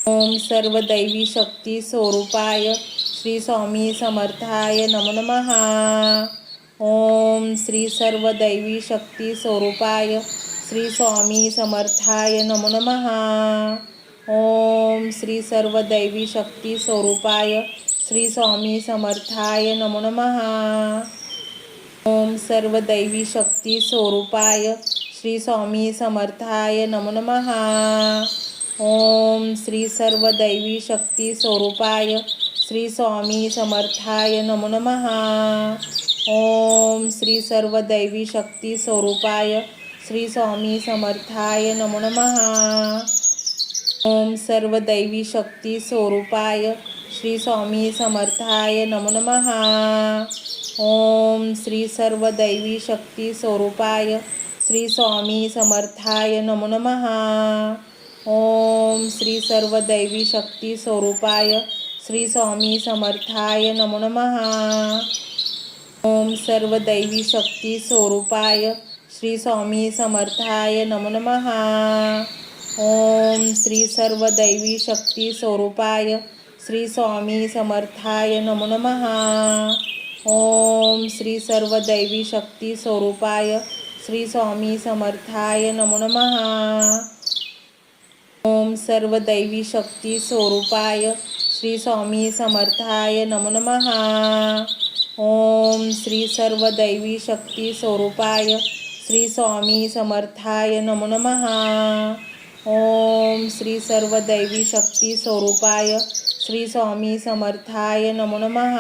ओम सर्व दैवी शक्ती स्वरूपाय श्री स्वामी समर्थाय नमो नमः। ओम श्री सर्व दैवी शक्ती स्वरूपाय श्री स्वामी समर्थाय नमो नमः। ओम श्री सर्व दैवी शक्ती स्वरूपाय श्री स्वामी समर्थाय नमो नमः। ओम सर्व दैवी शक्ती स्वरूपाय श्री स्वामी समर्थाय नमो नमः। ओम श्री सर्व दैवी शक्ती स्वरूपाय श्री स्वामी समर्थाय नमो नमः। ओम श्री सर्व दैवी शक्ती स्वरूपाय श्री स्वामी समर्थाय नमो नमः। ओम सर्व दैवी शक्ती स्वरूपाय श्री स्वामी समर्थाय नमो नमः। ओम श्री सर्व दैवी शक्ती स्वरूपाय श्री स्वामी समर्थाय नमो नमः। ओम श्री सर्व दैवी शक्ती स्वरूपाय श्री स्वामी समर्थाय नमो नमः। ओम सर्व दैवी शक्ती स्वरूपाय श्री स्वामी समर्थाय नमो नमः। ओम श्री सर्व दैवी शक्ती स्वरूपाय श्री स्वामी समर्थाय नमो नमः। ओम श्री सर्व दैवी शक्ती स्वरूपाय श्री स्वामी समर्थाय नमो नमः। ओम सर्व दैवी शक्ती स्वरूपाय श्री स्वामी समर्थाय नमो नमः। ओम श्री सर्व दैवी शक्ती स्वरूपाय श्री स्वामी समर्थाय नमो नमः। ओम श्री सर्व दैवी शक्ती स्वरूपाय श्री स्वामी समर्थाय नमो नमः।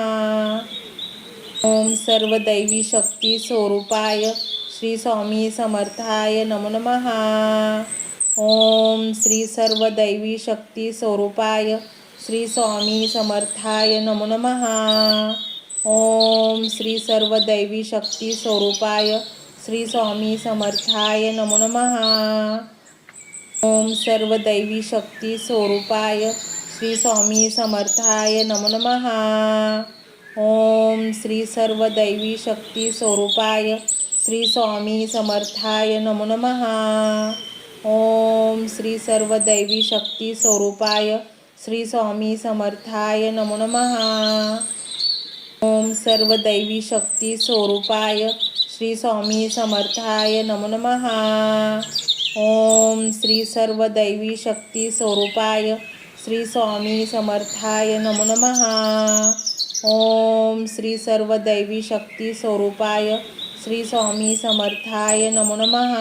ओम सर्व दैवी शक्ती स्वरूपाय श्री स्वामी समर्थाय नमो नमः। ओम श्री सर्व दैवी शक्ती स्वरूपाय श्री स्वामी समर्थाय नमो नमः। ओम श्री सर्व दैवी शक्ती स्वरूपाय श्री स्वामी समर्थाय नमो नमः। ओम सर्व दैवी शक्ती स्वरूपाय श्री स्वामी समर्थाय नमो नमः। ओम श्री सर्व दैवी शक्ती स्वरूपाय श्री स्वामी समर्थाय नमो नमः। ओम श्री सर्व दैवी शक्ती स्वरूपाय श्री स्वामी समर्थाय नमो नमः। ओम सर्व दैवी शक्ती स्वरूपाय श्री स्वामी समर्थाय नमो नमः। ओम श्री सर्व दैवी शक्ती स्वरूपाय श्री स्वामी समर्थाय नमो नमः। ओम श्री सर्व दैवी शक्ती स्वरूपाय श्री स्वामी समर्थाय नमो नमः।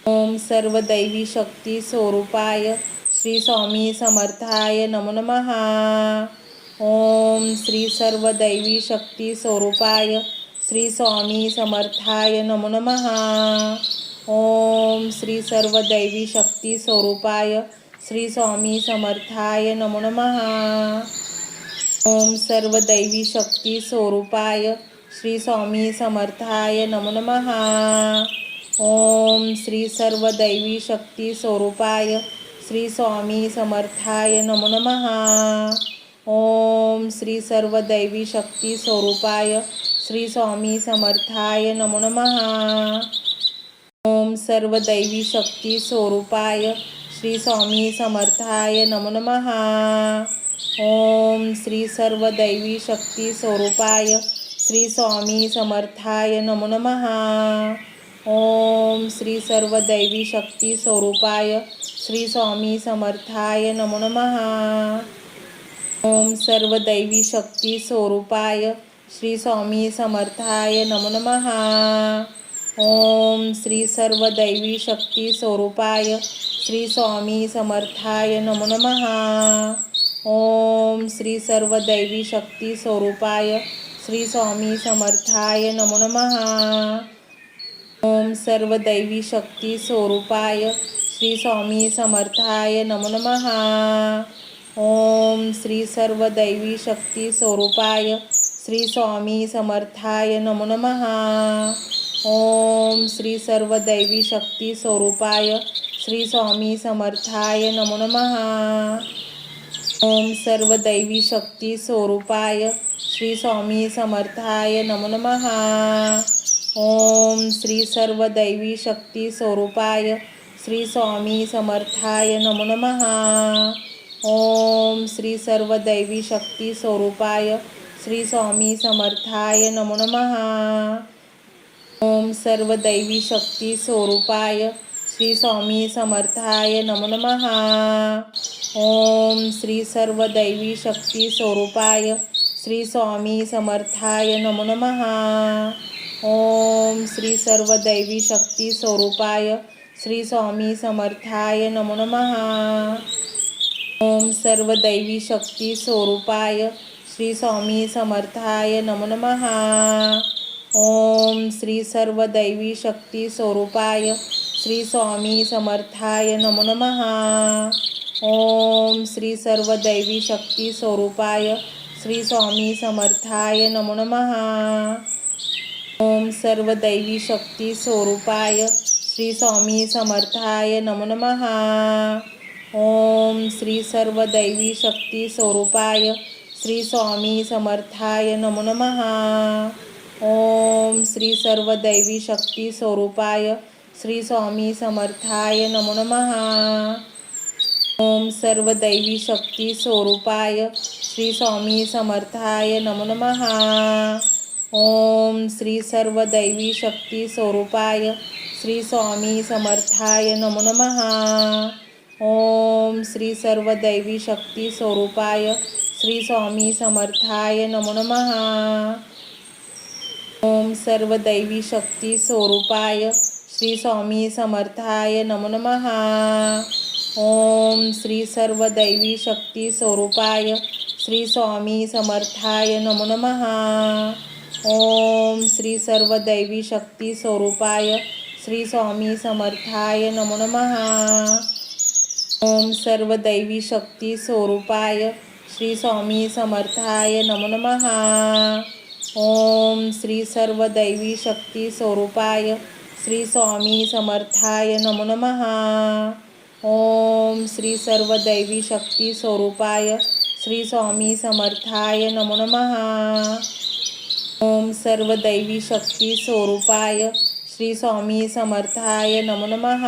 ओम सर्व दैवी शक्ती स्वरूपाय श्री स्वामी समर्थाय नमो नमः। ओम श्री सर्व दैवी शक्ती स्वरूपाय श्री स्वामी समर्थाय नमो नमः। ओम श्री सर्व दैवी शक्ती स्वरूपाय श्री स्वामी समर्थाय नमो नमः। ओम सर्व दैवी शक्ती स्वरूपाय श्री स्वामी समर्थाय नमो नमः। ओम श्री सर्व दैवी शक्ती स्वरूपाय श्री स्वामी समर्थाय नमो नमः। ओम श्री सर्व दैवी शक्ती स्वरूपाय श्री स्वामी समर्थाय नमो नमः। ओम सर्व दैवी शक्ती स्वरूपाय श्री स्वामी समर्थाय नमो नमः। ओम श्री सर्व दैवी शक्ती स्वरूपाय श्री स्वामी समर्थाय नमो नमः। ओम श्री सर्व दैवी शक्ती स्वरूपाय श्री स्वामी समर्थाय नमो नमः। ओम सर्व दैवी शक्ती स्वरूपाय श्री स्वामी समर्थाय नमो नमः। ओम श्री सर्व दैवी शक्ती स्वरूपाय श्री स्वामी समर्थाय नमो नमः। ओम श्री सर्व दैवी शक्ती स्वरूपाय श्री स्वामी समर्थाय नमो नमः। ओम सर्व दैवी शक्ती स्वरूपाय श्री स्वामी समर्थाय नमो नमः। ओम श्री सर्व दैवी शक्ती स्वरूपाय श्री स्वामी समर्थाय नमो नमः। ओम श्री सर्व दैवी शक्ती स्वरूपाय श्री स्वामी समर्थाय नमो नमः। ओम सर्व दैवी शक्ती स्वरूपाय श्री स्वामी समर्थाय नमो नमः। ओम श्री सर्व दैवी शक्ती स्वरूपाय श्री स्वामी समर्थाय नमो नमः। ओम श्री सर्व दैवी शक्ती स्वरूपाय श्री स्वामी समर्थाय नमो नमः। ओम सर्व दैवी शक्ती स्वरूपाय श्री स्वामी समर्थाय नमो नमः। ओम श्री सर्व दैवी शक्ती स्वरूपाय श्री स्वामी समर्थाय नमो नमः। ओम श्री सर्व दैवी शक्ती स्वरूपाय श्री स्वामी समर्थाय नमो नमः। ओम सर्व दैवी शक्ती स्वरूपाय श्री स्वामी समर्थाय नमो नमः। ओम श्री सर्व दैवी शक्ती स्वरूपाय श्री स्वामी समर्थाय नमो नमः। ओम श्री सर्व दैवी शक्ती स्वरूपाय श्री स्वामी समर्थाय नमो नमः। ओम सर्व दैवी शक्ती स्वरूपाय श्री स्वामी समर्थाय नमो नमः। ओम श्री सर्व दैवी शक्ती स्वरूपाय श्री स्वामी समर्थाय नमो नमः। ओम श्री सर्व दैवी शक्ती स्वरूपाय श्री स्वामी समर्थाय नमो नमः। ओम सर्व दैवी शक्ती स्वरूपाय श्री स्वामी समर्थाय नमो नमः। ओम श्री सर्व दैवी शक्ती स्वरूपाय श्री स्वामी समर्थाय नमो नमः। ओम श्री सर्व दैवी शक्ती स्वरूपाय श्री स्वामी समर्थाय नमो नमः। ओम सर्व दैवी शक्ती स्वरूपाय श्री स्वामी समर्थाय नमो नमः। ओम श्री सर्व दैवी शक्ती स्वरूपाय श्री स्वामी समर्थाय नमो नमः. ओम श्री सर्व दैवी शक्ती स्वरूपाय श्री स्वामी समर्थाय नमो नमः. ओम सर्व दैवी शक्ती स्वरूपाय श्री स्वामी समर्थाय नमो नमः. ओम श्री सर्व दैवी शक्ती स्वरूपाय श्री स्वामी समर्थाय नमो नमः. ओम श्री सर्व दैवी शक्ती स्वरूपाय श्री स्वामी समर्थाय नमो नमः. ओम सर्व दैवी शक्ती स्वरूपाय श्री स्वामी समर्थाय नमो नमः.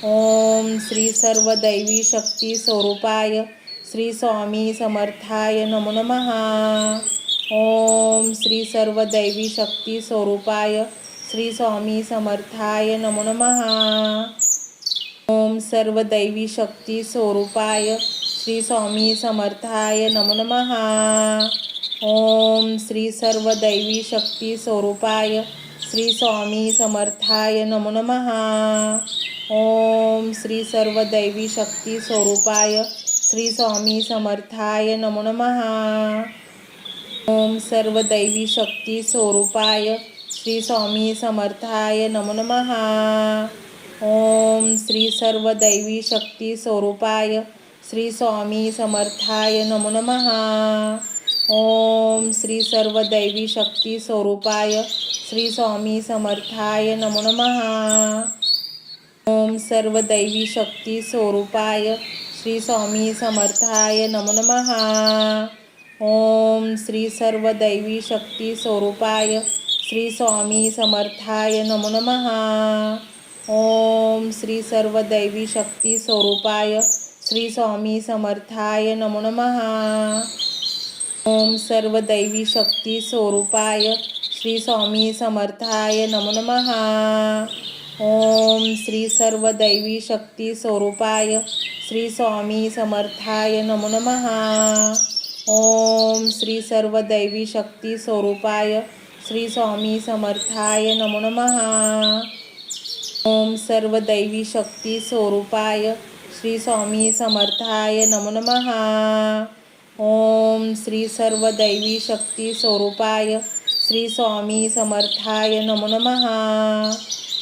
ओम श्री सर्व दैवी शक्ती स्वरूपाय श्री स्वामी समर्थाय नमो नमः. ओम श्री सर्व दैवी शक्ती स्वरूपाय श्री स्वामी समर्थाय नमो नमः. ओम सर्व दैवी शक्ती स्वरूपाय श्री स्वामी समर्थाय नमो नमः. ओम श्री सर्व दैवी शक्ती स्वरूपाय श्री स्वामी समर्थाय नमो नमः. ओम श्री सर्व दैवी शक्ती स्वरूपाय श्री स्वामी समर्थाय नमो नमः. ओम सर्व दैवी शक्ती स्वरूपाय श्री स्वामी समर्थाय नमो नमः. ओम श्री सर्व दैवी शक्ती स्वरूपाय श्री स्वामी समर्थाय नमो नमः. ओम श्री सर्व दैवी शक्ती स्वरूपाय श्री स्वामी समर्थाय नमो नमः. ओम सर्व दैवी शक्ती स्वरूपाय श्री स्वामी समर्थाय नमो नमः. ओम श्री सर्व दैवी शक्ती स्वरूपाय श्री स्वामी समर्थाय नमो नमः. ओम श्री सर्व दैवी शक्ती स्वरूपाय श्री स्वामी समर्थाय नमो नमः. ओम सर्व दैवी शक्ती स्वरूपाय श्री स्वामी समर्थाय नमो नमः. ओम श्री सर्व दैवी शक्ती स्वरूपाय श्री स्वामी समर्थाय नमो नमः. ओम श्री सर्व दैवी शक्ती स्वरूपाय श्री स्वामी समर्थाय नमो नमः. ओम सर्व दैवी शक्ती स्वरूपाय श्री स्वामी समर्थाय नमो नमः. ओम श्री सर्व दैवी शक्ती स्वरूपाय श्री स्वामी समर्थाय नमो नमः.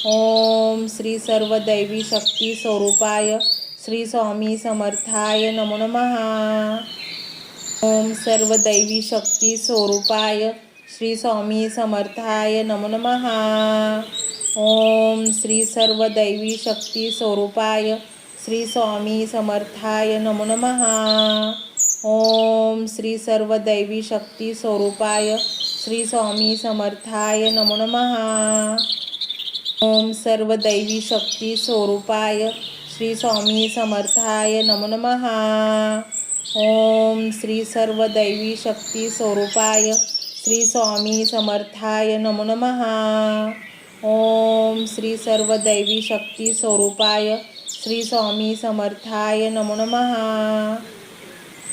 ओम श्री सर्व दैवी शक्ती स्वरूपाय श्री स्वामी समर्थाय नमो नमः. ओम सर्व दैवी शक्ती स्वरूपाय श्री स्वामी समर्थाय नमो नमः. ओम श्री सर्व दैवी शक्ती स्वरूपाय श्री स्वामी समर्थाय नमो नमः. ओम श्री सर्व दैवी शक्ती स्वरूपाय श्री स्वामी समर्थाय नमो नमः. ओम सर्व दैवी शक्ती स्वरूपाय श्री स्वामी समर्थाय नमो नमः. ओम श्री सर्व दैवी शक्ती स्वरूपाय श्री स्वामी समर्थाय नमो नमः. ओम श्री सर्व दैवी शक्ती स्वरूपाय श्री स्वामी समर्थाय नमो नमः.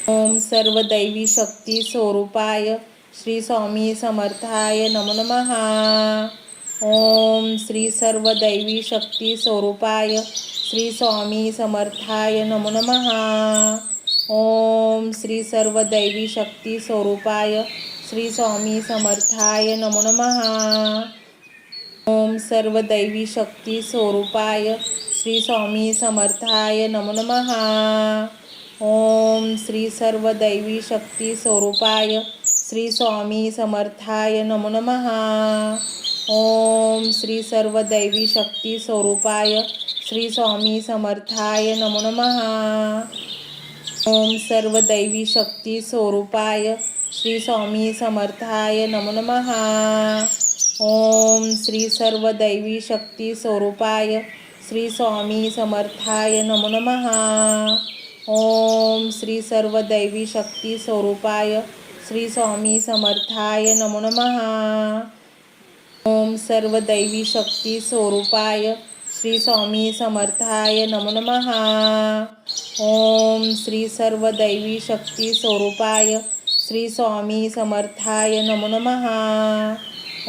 ओम सर्व दैवी शक्ती स्वरूपाय श्री स्वामी समर्थाय नमो नमः. ओम श्री सर्व दैवी शक्ती स्वरूपाय श्री स्वामी समर्थाय नमो नमः. ओम श्री सर्व दैवी शक्ती स्वरूपाय श्री स्वामी समर्थाय नमो नमः. ओम सर्व दैवी शक्ती स्वरूपाय श्री स्वामी समर्थाय नमो नमः. ओम श्री सर्व दैवी शक्ती स्वरूपाय श्री स्वामी समर्थाय नमो नमः. ओम श्री सर्व दैवी शक्ती स्वरूपाय श्री स्वामी समर्थाय नमो नमः. ओम सर्व दैवी शक्ती स्वरूपाय श्री स्वामी समर्थाय नमो नमः. ओम श्री सर्व दैवी शक्ती स्वरूपाय श्री स्वामी समर्थाय नमो नमः. ओम श्री सर्व दैवी शक्ती स्वरूपाय श्री स्वामी समर्थाय नमो नमः. ओम सर्व दैवी शक्ती स्वरूपाय श्री स्वामी समर्थाय नमो नमः. ओम श्री सर्व दैवी शक्ती स्वरूपाय श्री स्वामी समर्थाय नमो नमः.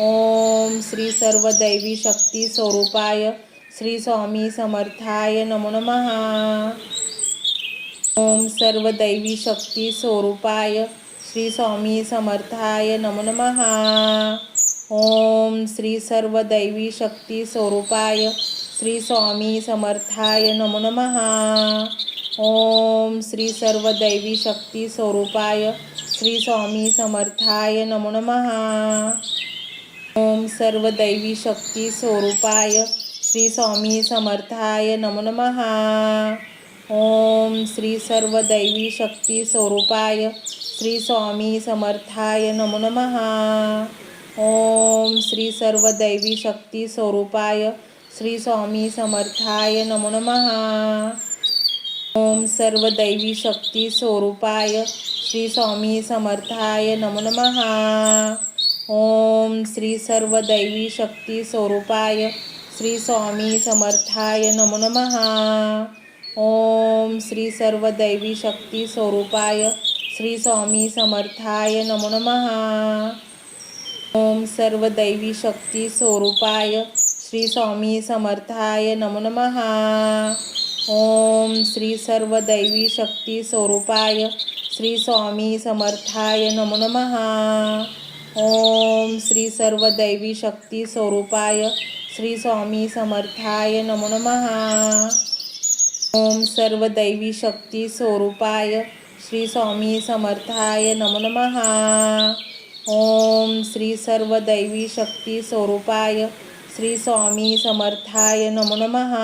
ओम श्री सर्व दैवी शक्ती स्वरूपाय श्री स्वामी समर्थाय नमो नमः. ओम सर्व दैवी शक्ती स्वरूपाय श्री स्वामी समर्थाय नमो नमः। ओम श्री सर्व दैवी शक्ती स्वरूपाय श्री स्वामी समर्थाय नमो नमः। ओम श्री सर्व दैवी शक्ती स्वरूपाय श्री स्वामी समर्थाय नमो नमः। ओम सर्व दैवी शक्ती स्वरूपाय श्री स्वामी समर्थाय नमो नमः। ओम श्री सर्व दैवी शक्ती स्वरूपाय श्री स्वामी समर्थाय नमो नमः। ओम श्री सर्व दैवी शक्ती स्वरूपाय श्री स्वामी समर्थाय नमो नमः। ओम सर्व दैवी शक्ती स्वरूपाय श्री स्वामी समर्थाय नमो नमः। ओम श्री सर्व दैवी शक्ती स्वरूपाय श्री स्वामी समर्थाय नमो नमः। ओम श्री सर्व दैवी शक्ती स्वरूपाय श्री स्वामी समर्थाय नमो नमः। ओम सर्व दैवी शक्ती स्वरूपाय श्री स्वामी समर्थाय नमो नमः। ओम श्री सर्व दैवी शक्ती स्वरूपाय श्री स्वामी समर्थाय नमो नमः। ओम श्री सर्व दैवी शक्ती स्वरूपाय श्री स्वामी समर्थाय नमो नमः। ओम सर्व दैवी शक्ती स्वरूपाय श्री स्वामी समर्थाय नमो नमः। ओम श्री सर्व दैवी शक्ती स्वरूपाय श्री स्वामी समर्थाय नमो नमः।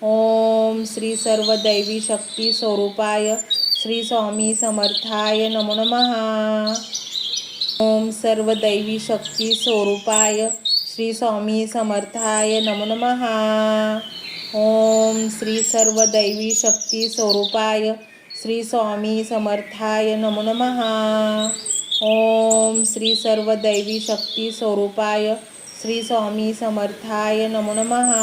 ओम श्री सर्व दैवी शक्ती स्वरूपाय श्री स्वामी समर्थाय नमो नमः। ओम सर्व दैवी शक्ती स्वरूपाय श्री स्वामी समर्थाय नमो नमः। ओम श्री सर्व दैवी शक्ती स्वरूपाय श्री स्वामी समर्थाय नमो नमः। ओम श्री सर्व दैवी शक्ती स्वरूपाय श्री स्वामी समर्थाय नमो नमः।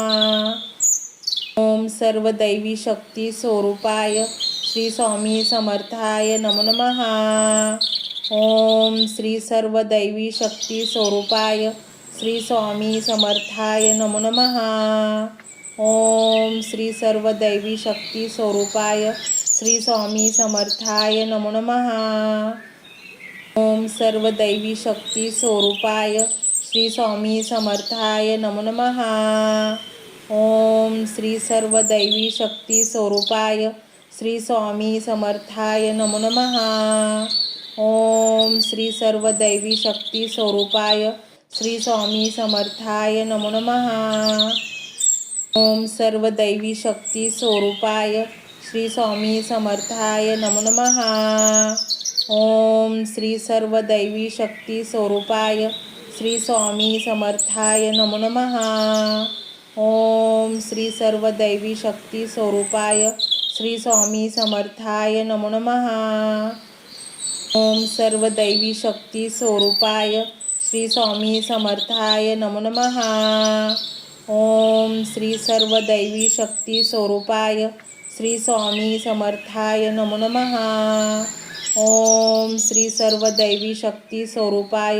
ओम सर्व दैवी शक्ती स्वरूपाय श्री स्वामी समर्थाय नमो नमः। ओम श्री सर्व दैवी शक्ती स्वरूपाय श्री स्वामी समर्थाय नमो नमः। ओम श्री सर्व दैवी शक्ती स्वरूपाय श्री स्वामी समर्थाय नमो नमः। ओम सर्व दैवी शक्ती स्वरूपाय श्री स्वामी समर्थाय नमो नमः। ओम श्री सर्व दैवी शक्ती स्वरूपाय श्री स्वामी समर्थाय नमो नमः। ओम श्री सर्व दैवी शक्ती स्वरूपाय श्री स्वामी समर्थाय नमो नमः। ओम सर्व दैवी शक्ती स्वरूपाय श्री स्वामी समर्थाय नमो नमः। ओम श्री सर्व दैवी शक्ती स्वरूपाय श्री स्वामी समर्थाय नमो नमः। ओम श्री सर्व दैवी शक्ती स्वरूपाय श्री स्वामी समर्थाय नमो नमः। ओम सर्व दैवी शक्ती स्वरूपाय श्री स्वामी समर्थाय नमो नमः। ओम श्री सर्व दैवी शक्ती स्वरूपाय श्री स्वामी समर्थाय नमो नमः। ओम श्री सर्व दैवी शक्ती स्वरूपाय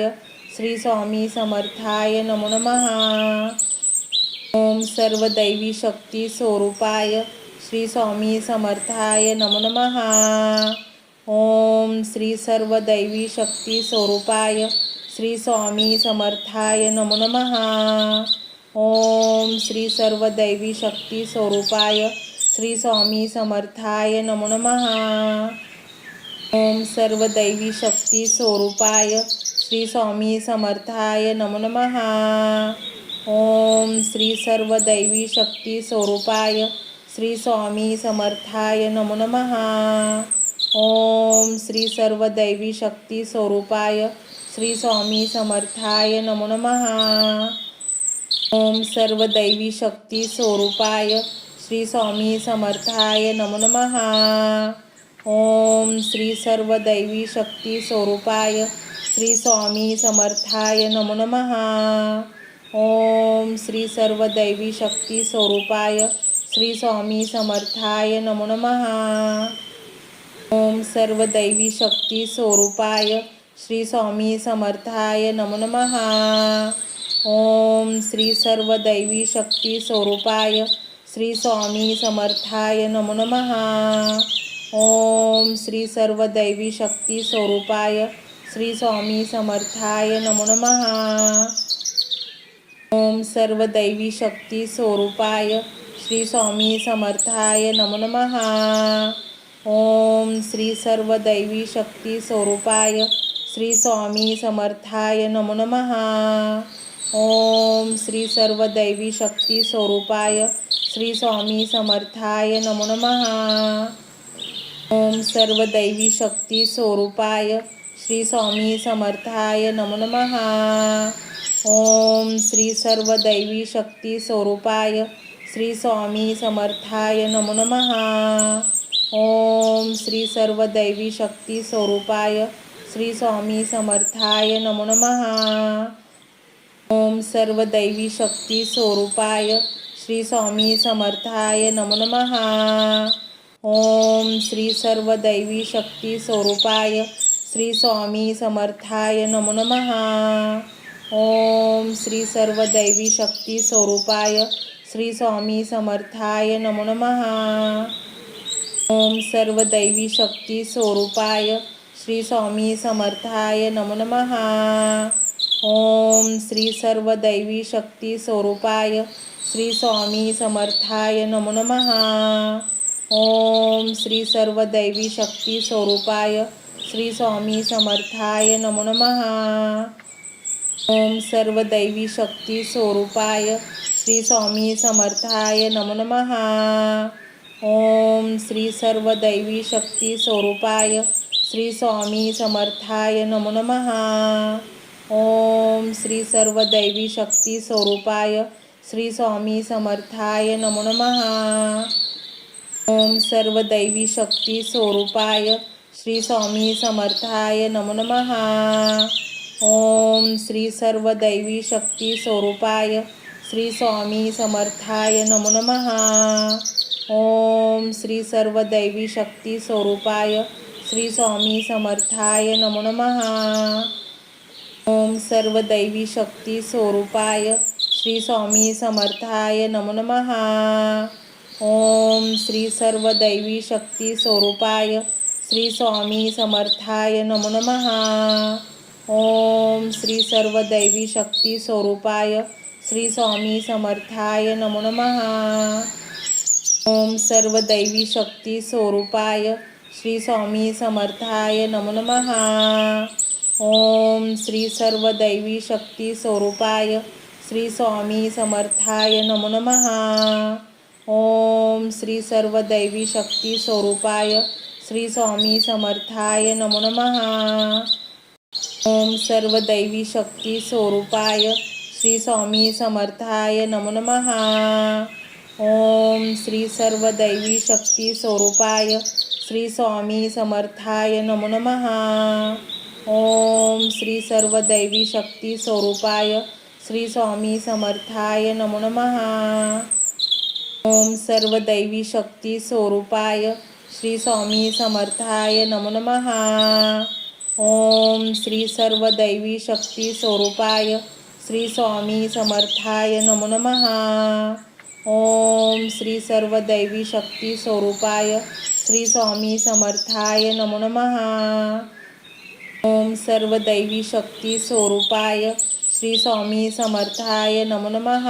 श्री स्वामी समर्थाय नमो नमः। ओम सर्व दैवी शक्ती स्वरूपाय श्री स्वामी समर्थाय नमो नमः। ओम श्री सर्व दैवी शक्ती स्वरूपाय श्री स्वामी समर्थाय नमो नमः। ओम श्री सर्व दैवी शक्ती स्वरूपाय श्री स्वामी समर्थाय नमो नमः। ओम सर्व दैवी शक्ती स्वरूपाय श्री स्वामी समर्थाय नमो नमः। ओम श्री सर्व दैवी शक्ती स्वरूपाय श्री स्वामी समर्थाय नमो नमः। ओम श्री सर्व दैवी शक्ती स्वरूपाय श्री स्वामी समर्थाय नमो नमः। ओम सर्व दैवी शक्ती स्वरूपाय श्री स्वामी समर्थाय नमो नमः। ओम श्री सर्व दैवी शक्ती स्वरूपाय श्री स्वामी समर्थाय नमो नमः। ओम श्री सर्व दैवी शक्ती स्वरूपाय श्री स्वामी समर्थाय नमो नमः। ओम सर्व दैवी शक्ती स्वरूपाय श्री स्वामी समर्थाय नमो नमः। ओम श्री सर्व दैवी शक्ती स्वरूपाय श्री स्वामी समर्थाय नमो नमः। ओम श्री सर्व दैवी शक्ती स्वरूपाय श्री स्वामी समर्थाय नमो नमः। ओम सर्व दैवी शक्ती स्वरूपाय श्री स्वामी समर्थाय नमो नमः। ओम श्री सर्व दैवी शक्ती स्वरूपाय श्री स्वामी समर्थाय नमो नमः। ओम श्री सर्व दैवी शक्ती स्वरूपाय श्री स्वामी समर्थाय नमो नमः। ओम सर्व दैवी शक्ती स्वरूपाय श्री स्वामी समर्थाय नमो नमः। ओम श्री सर्व दैवी शक्ती स्वरूपाय श्री स्वामी समर्थाय नमो नमः। ओम श्री सर्व दैवी शक्ती स्वरूपाय श्री स्वामी समर्थाय नमो नमः। ओम सर्व दैवी शक्ती स्वरूपाय श्री स्वामी समर्थाय नमो नमः। ओम श्री सर्व दैवी शक्ती स्वरूपाय श्री स्वामी समर्थाय नमो नमः। ओम श्री सर्व दैवी शक्ती स्वरूपाय श्री स्वामी समर्थाय नमो नमः। ओम सर्व दैवी शक्ती स्वरूपाय श्री स्वामी समर्थाय नमो नमः। ओम श्री सर्व दैवी शक्ती स्वरूपाय श्री स्वामी समर्थाय नमो नमः। ओम श्री सर्व दैवी शक्ती स्वरूपाय श्री स्वामी समर्थाय नमो नमः। ओम सर्व दैवी शक्ती स्वरूपाय श्री स्वामी समर्थाय नमो नमः। ओम श्री सर्व दैवी शक्ती स्वरूपाय श्री स्वामी समर्थाय नमो नमः। ओम श्री सर्व दैवी शक्ती स्वरूपाय श्री स्वामी समर्थाय नमो नमः। ओम सर्व दैवी शक्ती स्वरूपाय श्री स्वामी समर्थाय नमो नमः। ओम श्री सर्व दैवी शक्ती स्वरूपाय श्री स्वामी समर्थाय नमो नमः। ओम श्री सर्व दैवी शक्ती स्वरूपाय श्री स्वामी समर्थाय नमो नमः। ओम सर्व दैवी शक्ती स्वरूपाय श्री स्वामी समर्थाय नमो नमः। ओम श्री सर्व दैवी शक्ती स्वरूपाय श्री स्वामी समर्थाय नमो नमः। ओम श्री सर्व दैवी शक्ती स्वरूपाय श्री स्वामी समर्थाय नमो नमः। ओम सर्व दैवी शक्ती स्वरूपाय श्री स्वामी समर्थाय नमो नमः। ओम श्री सर्व दैवी शक्ती स्वरूपाय श्री स्वामी समर्थाय नमो नमः। ओम श्री सर्व दैवी शक्ती स्वरूपाय श्री स्वामी समर्थाय नमो नमः। ओम सर्व दैवी शक्ती स्वरूपाय श्री स्वामी समर्थाय नमो नमः। ओम श्री सर्व दैवी शक्ती स्वरूपाय श्री स्वामी समर्थाय नमो नमः। ओम श्री सर्व दैवी शक्ती स्वरूपाय श्री स्वामी समर्थाय नमो नमः। ओम सर्व दैवी शक्ती स्वरूपाय श्री स्वामी समर्थाय नमो नमः। ओम श्री सर्व दैवी शक्ती स्वरूपाय श्री स्वामी समर्थाय नमो नमः। ओम श्री सर्व दैवी शक्ती स्वरूपाय श्री स्वामी समर्थाय नमो नमः। ओम सर्व दैवी शक्ती स्वरूपाय श्री स्वामी समर्थाय नमो नमः।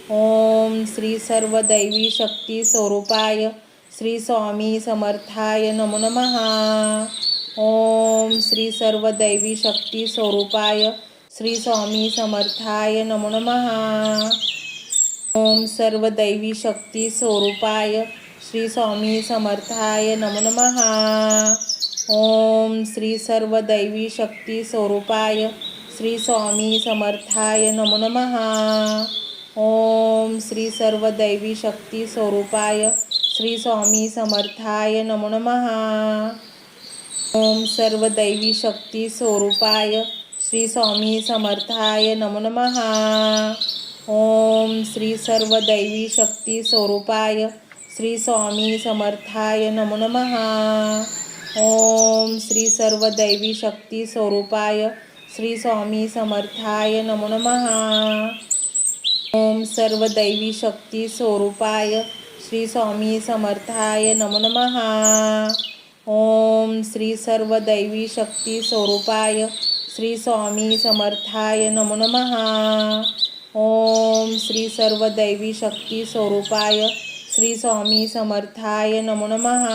ओम श्री सर्व दैवी शक्ती स्वरूपाय श्री स्वामी समर्थाय नमो नमः। ओम श्री सर्व दैवी शक्ती स्वरूपाय श्री स्वामी समर्थाय नमो नमः। ओम सर्व दैवी शक्ती स्वरूपाय श्री स्वामी समर्थाय नमो नमः। ओम श्री सर्व दैवी शक्ती स्वरूपाय श्री स्वामी समर्थाय नमो नमः। ओम श्री सर्व दैवी शक्ती स्वरूपाय श्री स्वामी समर्थाय नमो नमः। ओम सर्व दैवी शक्ती स्वरूपाय श्री स्वामी समर्थाय नमो नमः। ओम श्री सर्व दैवी शक्ती स्वरूपाय श्री स्वामी समर्थाय नमो नमः। ओम श्री सर्व दैवी शक्ती स्वरूपाय श्री स्वामी समर्थाय नमो नमः। ओम सर्व दैवी शक्ती स्वरूपाय श्री स्वामी समर्थाय नमो नमः. ओम श्री सर्व दैवी शक्ती स्वरूपाय श्री स्वामी समर्थाय नमो नमः. ओम श्री सर्व दैवी शक्ती स्वरूपाय श्री स्वामी समर्थाय नमो नमः.